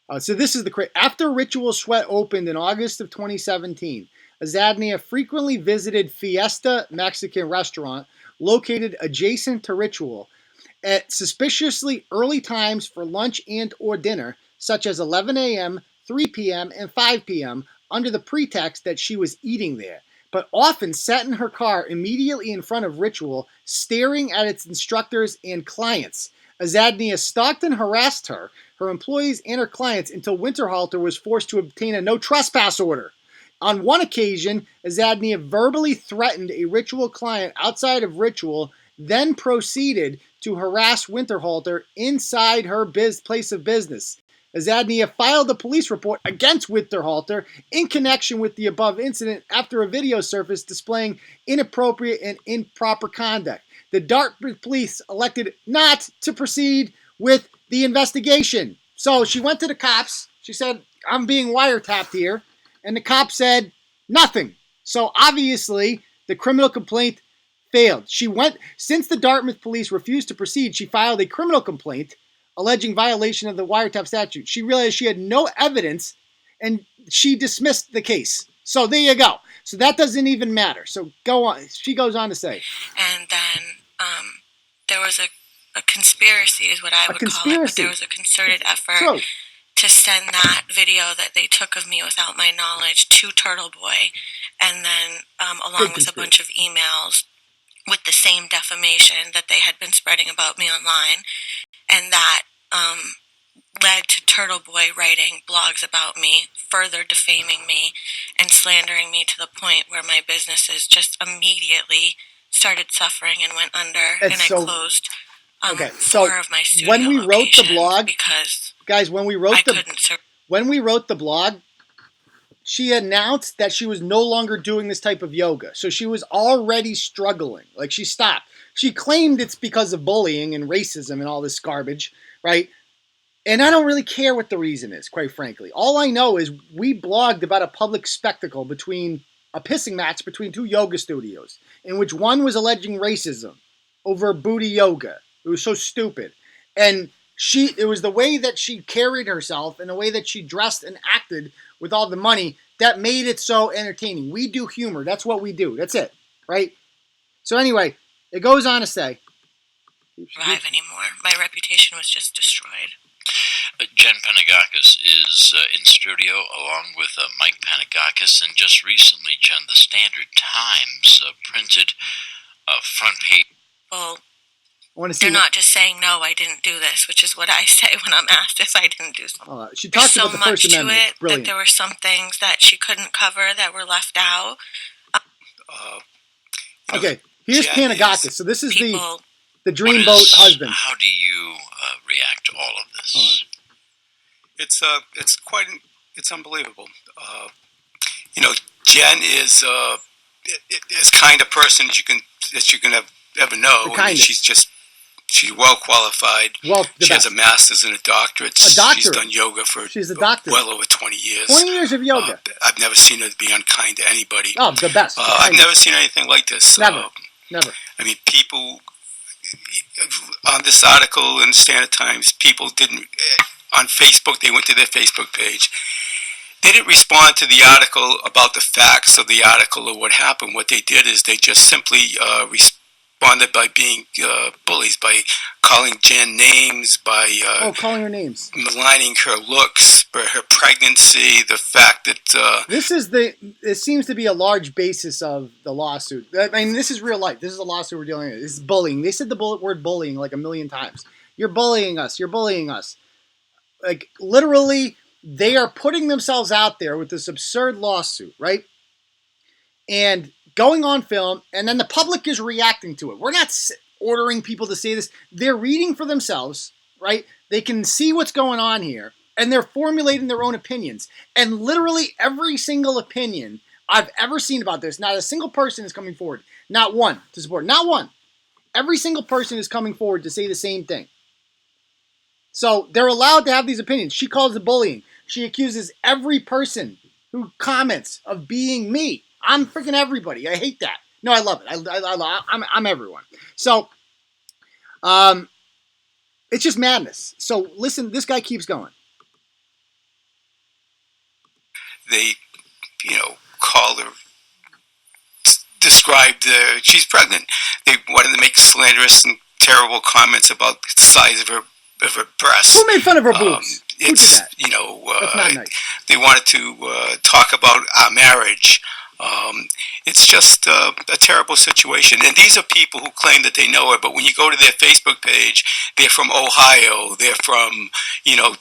on. So this is after Ritual Sweat opened in August of 2017, Azadnia frequently visited Fiesta Mexican restaurant located adjacent to Ritual at suspiciously early times for lunch and or dinner, such as 11 a.m., 3 p.m., and 5 p.m., under the pretext that she was eating there, but often sat in her car immediately in front of Ritual, staring at its instructors and clients. Azadnia stalked and harassed her employees, and her clients until Winterhalter was forced to obtain a no trespass order. On one occasion, Azadnia verbally threatened a Ritual client outside of Ritual, then proceeded to harass Winterhalter inside her place of business. Azadnia filed a police report against Winterhalter in connection with the above incident after a video surfaced displaying inappropriate and improper conduct. The Dartmouth police elected not to proceed with the investigation. So she went to the cops. She said, I'm being wiretapped here. And the cop said nothing. So obviously the criminal complaint failed. Since the Dartmouth police refused to proceed, she filed a criminal complaint alleging violation of the wiretap statute. She realized she had no evidence and she dismissed the case. So there you go. So that doesn't even matter. So go on. She goes on to say. And then there was a conspiracy is what I would call it. But there was a concerted effort to send that video that they took of me without my knowledge to Turtle Boy. And then along with a bunch of emails with the same defamation that they had been spreading about me online. And that led to Turtle Boy writing blogs about me, further defaming me and slandering me to the point where my businesses just immediately started suffering and went under, and I closed 4 of my studio when we wrote the blog, because guys, when we wrote the blog, she announced that she was no longer doing this type of yoga. So she was already struggling. Like, she stopped. She claimed it's because of bullying and racism and all this garbage, right? And I don't really care what the reason is, quite frankly. All I know is we blogged about a public spectacle a pissing match between 2 yoga studios, in which one was alleging racism over booty yoga. It was so stupid. And it was the way that she carried herself and the way that she dressed and acted with all the money that made it so entertaining. We do humor. That's what we do. That's it, right? So anyway, it goes on to say, survive anymore. My reputation was just destroyed. Jen Panagakos is in studio along with Mike Panagakos, and just recently, Jen, the Standard Times printed a front page. Well, they're not just saying, no, I didn't do this, which is what I say when I'm asked if I didn't do something. She talks about the First Amendment. There's so much to it that there were some things that she couldn't cover that were left out. Okay, here's Panagakos. So this is the dreamboat husband. How do you react to all of this? It's unbelievable. Jen is as kind a person as you can ever know. I mean, she's well qualified. She has a master's and a doctorate. She's done yoga for well over 20 years. 20 years of yoga. I've never seen her be unkind to anybody. Oh, the best. I've never seen anything like this. Never. I mean, people on this article in the Standard Times, people didn't on Facebook. They went to their Facebook page. They didn't respond to the article about the facts of the article or what happened. What they did is they just simply responded by being bullies, by calling Jen names, by calling her names, maligning her looks, her pregnancy, the fact that it seems to be a large basis of the lawsuit. I mean, this is real life. This is a lawsuit we're dealing with. This is bullying. They said the word bullying like 1,000,000 times. You're bullying us. You're bullying us. Like, literally, they are putting themselves out there with this absurd lawsuit, right? And going on film, and then the public is reacting to it. We're not ordering people to say this. They're reading for themselves, right? They can see what's going on here, and they're formulating their own opinions. And literally every single opinion I've ever seen about this, not a single person is coming forward. Not one to support. Not one. Every single person is coming forward to say the same thing. So they're allowed to have these opinions. She calls it bullying. She accuses every person who comments of being me. I'm freaking everybody. I hate that. No, I love it. I'm everyone. So, it's just madness. So listen, this guy keeps going. They, called her, described she's pregnant. They wanted to make slanderous and terrible comments about the size of her breasts. Who made fun of her boobs? Who did that? That's not nice. They wanted to talk about our marriage. It's just a terrible situation. And these are people who claim that they know her, but when you go to their Facebook page, they're from Ohio, they're from,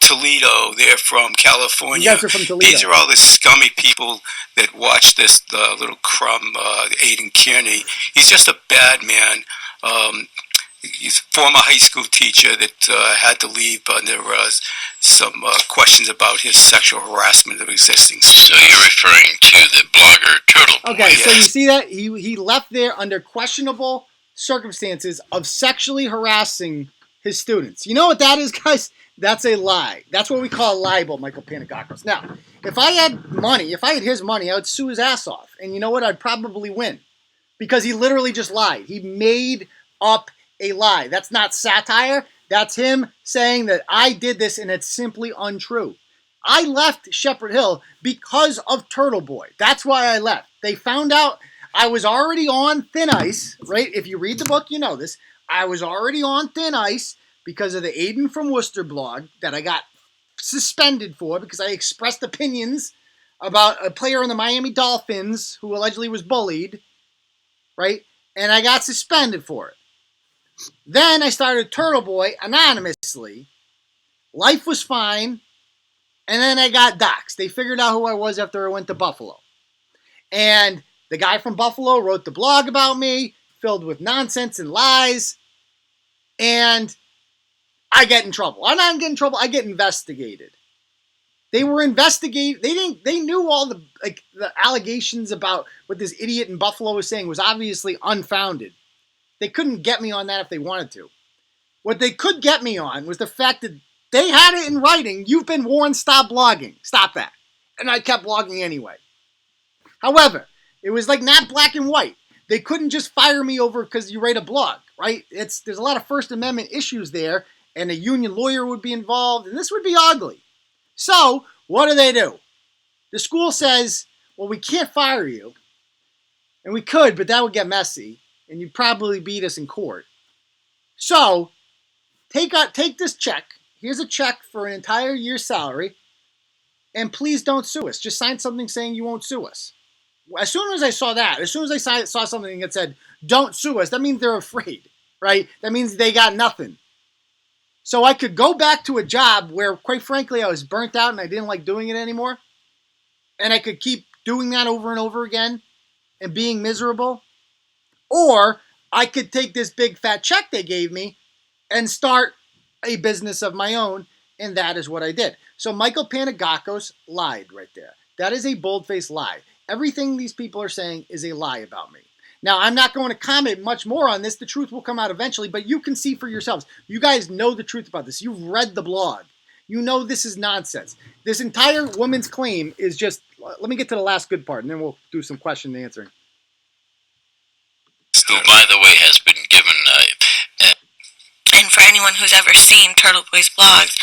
Toledo, they're from California. You guys are from Toledo. These are all the scummy people that watch this little crumb, Aiden Kearney. He's just a bad man. He's a former high school teacher that had to leave under some questions about his sexual harassment of existing students. So you're referring to the blogger Turtle Boy. Okay, so you see that? He left there under questionable circumstances of sexually harassing his students. You know what that is, guys? That's a lie. That's what we call a libel, Michael Panagakos. Now, if I had his money, I would sue his ass off. And you know what? I'd probably win. Because he literally just lied. He made up a lie. That's not satire. That's him saying that I did this and it's simply untrue. I left Shepherd Hill because of Turtle Boy. That's why I left. They found out I was already on thin ice, right? If you read the book, you know this. I was already on thin ice because of the Aiden from Worcester blog that I got suspended for because I expressed opinions about a player on the Miami Dolphins who allegedly was bullied, right? And I got suspended for it. Then I started Turtle Boy anonymously. Life was fine. And then I got doxxed. They figured out who I was after I went to Buffalo. And the guy from Buffalo wrote the blog about me, filled with nonsense and lies. And I get in trouble. I'm not getting in trouble. I get investigated. They were investigating. They knew all the allegations about what this idiot in Buffalo was saying was obviously unfounded. They couldn't get me on that if they wanted to. What they could get me on was the fact that they had it in writing. You've been warned, stop blogging. Stop that. And I kept blogging anyway. However, it was not black and white. They couldn't just fire me over because you write a blog, right? There's a lot of First Amendment issues there, and a union lawyer would be involved, and this would be ugly. So, what do? The school says, well, we can't fire you. And we could, but that would get messy, and you'd probably beat us in court. So, take this check. Here's a check for an entire year's salary, and please don't sue us. Just sign something saying you won't sue us. As soon as I saw that, as soon as I saw something that said, don't sue us, that means they're afraid, right? That means they got nothing. So I could go back to a job where, quite frankly, I was burnt out and I didn't like doing it anymore. And I could keep doing that over and over again and being miserable. Or I could take this big fat check they gave me and start a business of my own. And that is what I did. So Michael Panagakos lied right there. That is a bold-faced lie. Everything these people are saying is a lie about me. Now, I'm not going to comment much more on this. The truth will come out eventually, but you can see for yourselves. You guys know the truth about this. You've read the blog. You know this is nonsense. This entire woman's claim is just... Let me get to the last good part, and then we'll do some question and answering. Who, by the way, has been given... And for anyone who's ever seen Turtle Boy's blogs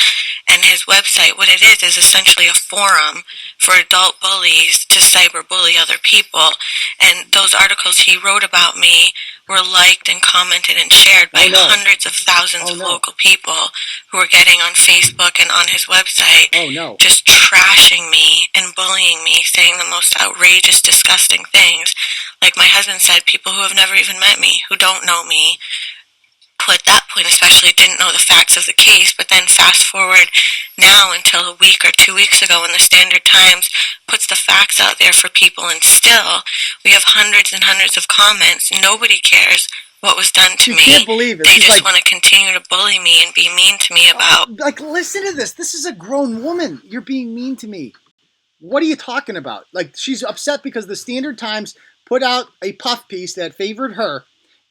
and his website, what it is essentially a forum for adult bullies to cyberbully other people. And those articles he wrote about me were liked and commented and shared by hundreds of thousands of local people who were getting on Facebook and on his website, just trashing me and bullying me, saying the most outrageous, disgusting things. Like my husband said, people who have never even met me, who don't know me, who at that point especially didn't know the facts of the case, but then fast forward now until a week or 2 weeks ago when the Standard Times puts the facts out there for people, and still we have hundreds and hundreds of comments. Nobody cares what was done to me. Can't believe it. They just want to continue to bully me and be mean to me about... listen to this. This is a grown woman. You're being mean to me. What are you talking about? She's upset because the Standard Times put out a puff piece that favored her,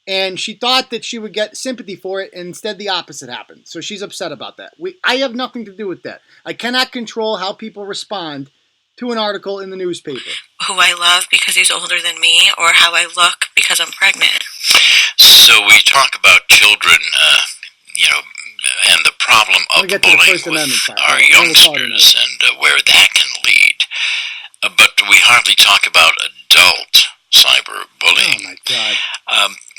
and she thought that she would get sympathy for it, and instead the opposite happened. So she's upset about that. I have nothing to do with that. I cannot control how people respond to an article in the newspaper. Who I love because he's older than me, or how I look because I'm pregnant. So we talk about children, and the problem of bullying with our youngsters and where that can lead. But we hardly talk about adult cyberbullying. Oh my God!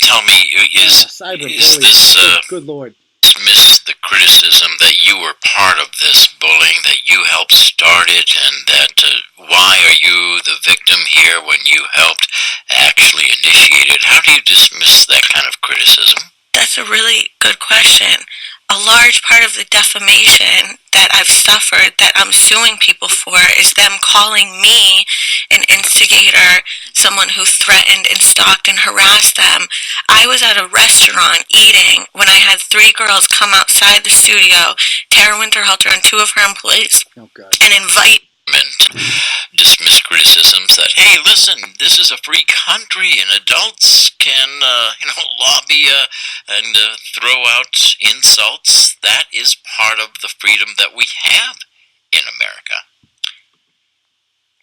Tell me, is this good Lord? Dismiss the criticism that you were part of this bullying, that you helped start it, and that why are you the victim here when you helped actually initiate it? How do you dismiss that kind of criticism? That's a really good question. A large part of the defamation that I've suffered, that I'm suing people for, is them calling me an instigator, someone who threatened and stalked and harassed them. I was at a restaurant eating when I had 3 girls come outside the studio, Tara Winterhalter and 2 of her employees, and invite dismiss criticisms that, hey, listen, this is a free country and adults can, lobby and throw out insults. That is part of the freedom that we have in America.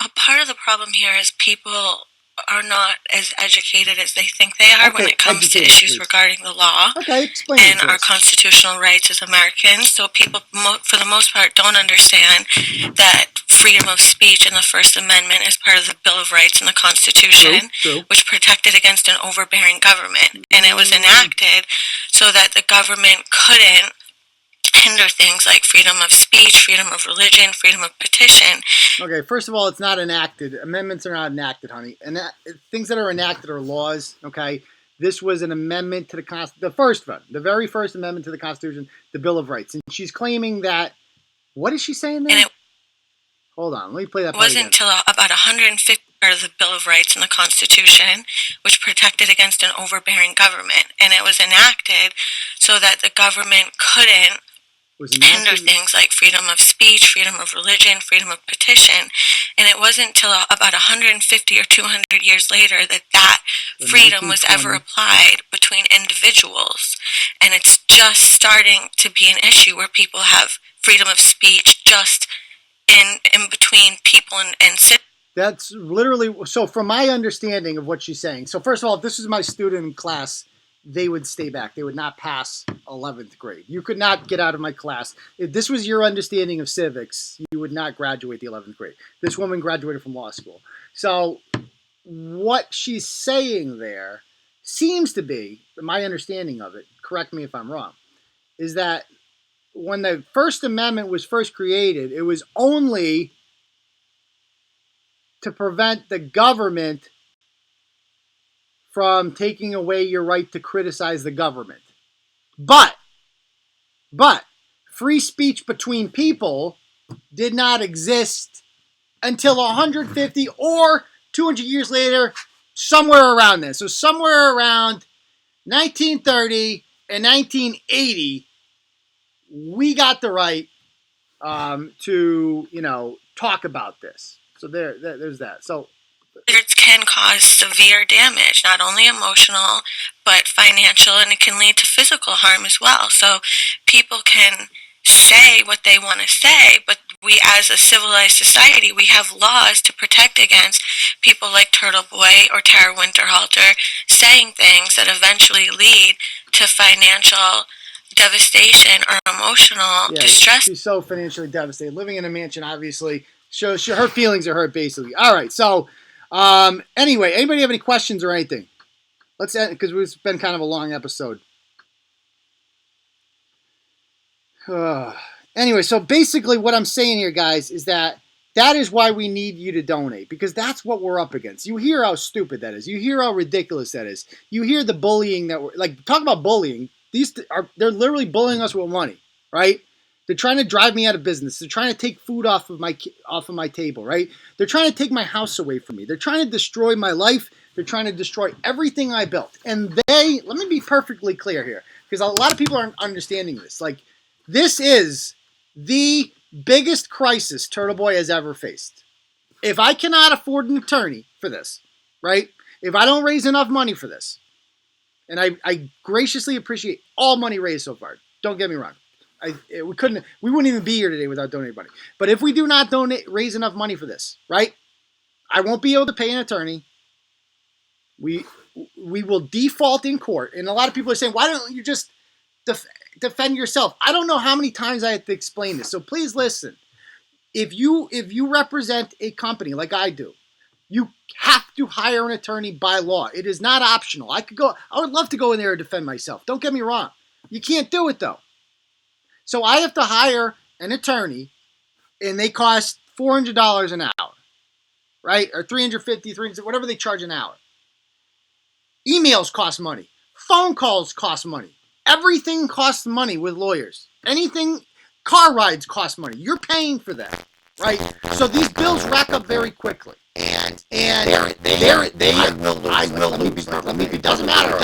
A part of the problem here is people are not as educated as they think they are when it comes to issues regarding the law and our constitutional rights as Americans. So people, for the most part, don't understand that freedom of speech in the First Amendment is part of the Bill of Rights in the Constitution, which protected against an overbearing government. And it was enacted so that the government couldn't hinder things like freedom of speech, freedom of religion, freedom of petition. Okay, first of all, it's not enacted. Amendments are not enacted, honey. And things that are enacted are laws, okay? This was an amendment to the first one, the very first amendment to the Constitution, the Bill of Rights. And she's claiming that, what is she saying there? Hold on, let me play that part again. It wasn't until about 150 part of the Bill of Rights in the Constitution, which protected against an overbearing government. And it was enacted so that the government couldn't hinder things like freedom of speech, freedom of religion, freedom of petition. And it wasn't until about 150 or 200 years later that freedom was ever applied between individuals. And it's just starting to be an issue where people have freedom of speech just in between people and citizens. That's literally, so from my understanding of what she's saying, so first of all, if this was my student in class, they would stay back. They would not pass 11th grade. You could not get out of my class. If this was your understanding of civics, you would not graduate the 11th grade. This woman graduated from law school. So what she's saying there seems to be, my understanding of it, correct me if I'm wrong, is that when the First Amendment was first created, it was only to prevent the government from taking away your right to criticize the government. But free speech between people did not exist until 150 or 200 years later, somewhere around then. So somewhere around 1930 and 1980, we got the right to, talk about this. So there's that. So it can cause severe damage, not only emotional, but financial, and it can lead to physical harm as well. So people can say what they want to say, but we, as a civilized society, we have laws to protect against people like Turtle Boy or Tara Winterhalter saying things that eventually lead to financial devastation or emotional distress. She's so financially devastated. Living in a mansion, obviously, shows her feelings are hurt, basically. All right, so anyway, anybody have any questions or anything? Let's end, because it's been kind of a long episode. Anyway, so basically what I'm saying here, guys, is that is why we need you to donate, because that's what we're up against. You hear how stupid that is. You hear how ridiculous that is. You hear the bullying that we're, like, talk about bullying. They're literally bullying us with money, right? They're trying to drive me out of business. They're trying to take food off of my table, right? They're trying to take my house away from me. They're trying to destroy my life. They're trying to destroy everything I built. And let me be perfectly clear here, because a lot of people aren't understanding this. Like, this is the biggest crisis Turtle Boy has ever faced. If I cannot afford an attorney for this, right? If I don't raise enough money for this, and I graciously appreciate all money raised so far, don't get me wrong. We wouldn't even be here today without donating money. But if we do not raise enough money for this, right? I won't be able to pay an attorney. We will default in court. And a lot of people are saying, why don't you just defend yourself? I don't know how many times I have to explain this. So please listen. If you represent a company like I do, you have to hire an attorney by law. It is not optional. I would love to go in there and defend myself. Don't get me wrong. You can't do it though. So I have to hire an attorney, and they cost $400 an hour, right? Or $350, $300, whatever they charge an hour. Emails cost money. Phone calls cost money. Everything costs money with lawyers. Anything, car rides cost money. You're paying for that, right? So these bills rack up very quickly. And I will lose. It doesn't matter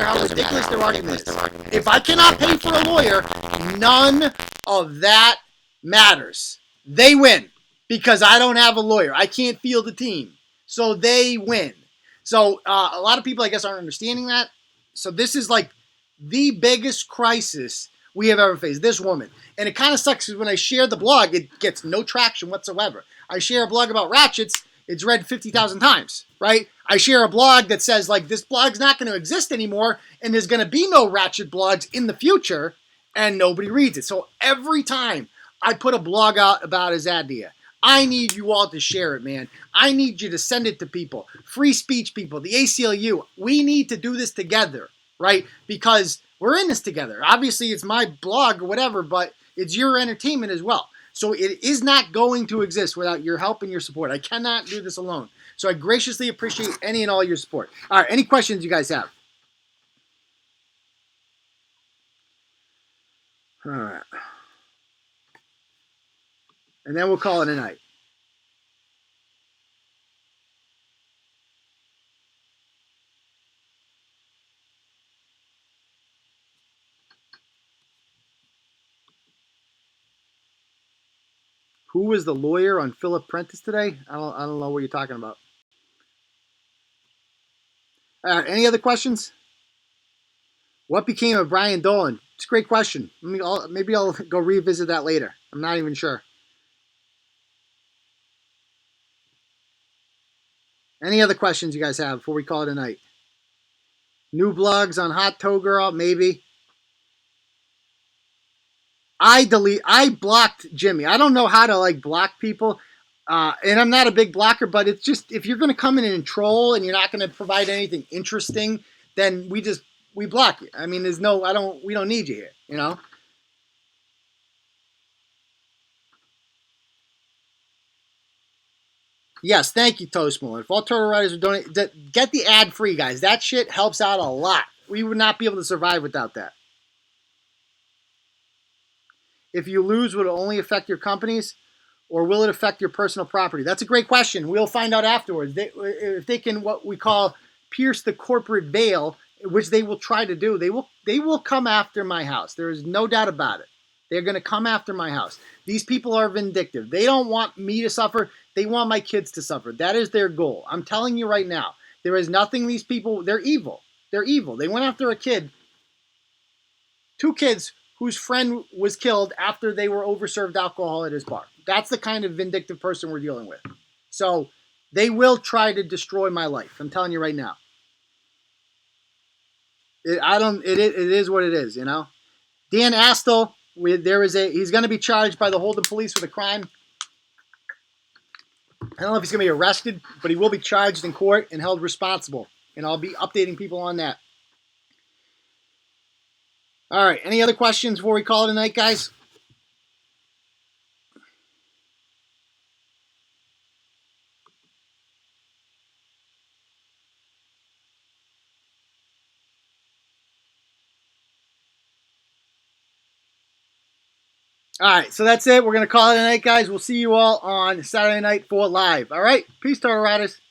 how ridiculous their argument is. If I cannot pay for a lawyer, none of that matters. They win because I don't have a lawyer. I can't field a team. So they win. So a lot of people, I guess, aren't understanding that. So this is like the biggest crisis we have ever faced. This woman. And it kind of sucks because when I share the blog, it gets no traction whatsoever. I share a blog about ratchets, it's read 50,000 times, right? I share a blog that says, like, this blog's not going to exist anymore, and there's going to be no ratchet blogs in the future, and nobody reads it. So every time I put a blog out about his idea, I need you all to share it, man. I need you to send it to people. Free speech people, the ACLU. We need to do this together, right? Because we're in this together. Obviously, it's my blog or whatever, but it's your entertainment as well. So it is not going to exist without your help and your support. I cannot do this alone. So I graciously appreciate any and all your support. All right, any questions you guys have? All right. And then we'll call it a night. Who was the lawyer on Philip Prentice today? I don't know what you're talking about. All right, any other questions? What became of Brian Dolan? It's a great question. Maybe I'll go revisit that later. I'm not even sure. Any other questions you guys have before we call it a night? New blogs on Hot Toe Girl? Maybe. I blocked Jimmy. I don't know how to block people. And I'm not a big blocker, but it's just, if you're going to come in and troll and you're not going to provide anything interesting, then we block you. I mean, we don't need you here, you know? Yes, thank you, Toastmo. If all Turtle Riders would donate, get the ad free, guys. That shit helps out a lot. We would not be able to survive without that. If you lose, would it only affect your companies, or will it affect your personal property? That's a great question. We'll find out afterwards. If they can, what we call, pierce the corporate veil, which they will try to do, they will come after my house. There is no doubt about it. They're going to come after my house. These people are vindictive. They don't want me to suffer. They want my kids to suffer. That is their goal. I'm telling you right now. There is nothing these people, they're evil. They're evil. They went after a kid, 2 kids, whose friend was killed after they were overserved alcohol at his bar. That's the kind of vindictive person we're dealing with. So they will try to destroy my life. I'm telling you right now. It is what it is, you know. Dan Astle, he's going to be charged by the Holden police with a crime. I don't know if he's going to be arrested, but he will be charged in court and held responsible. And I'll be updating people on that. All right. Any other questions before we call it a night, guys? All right. So that's it. We're going to call it a night, guys. We'll see you all on Saturday night for live. All right. Peace, Turtle Riders.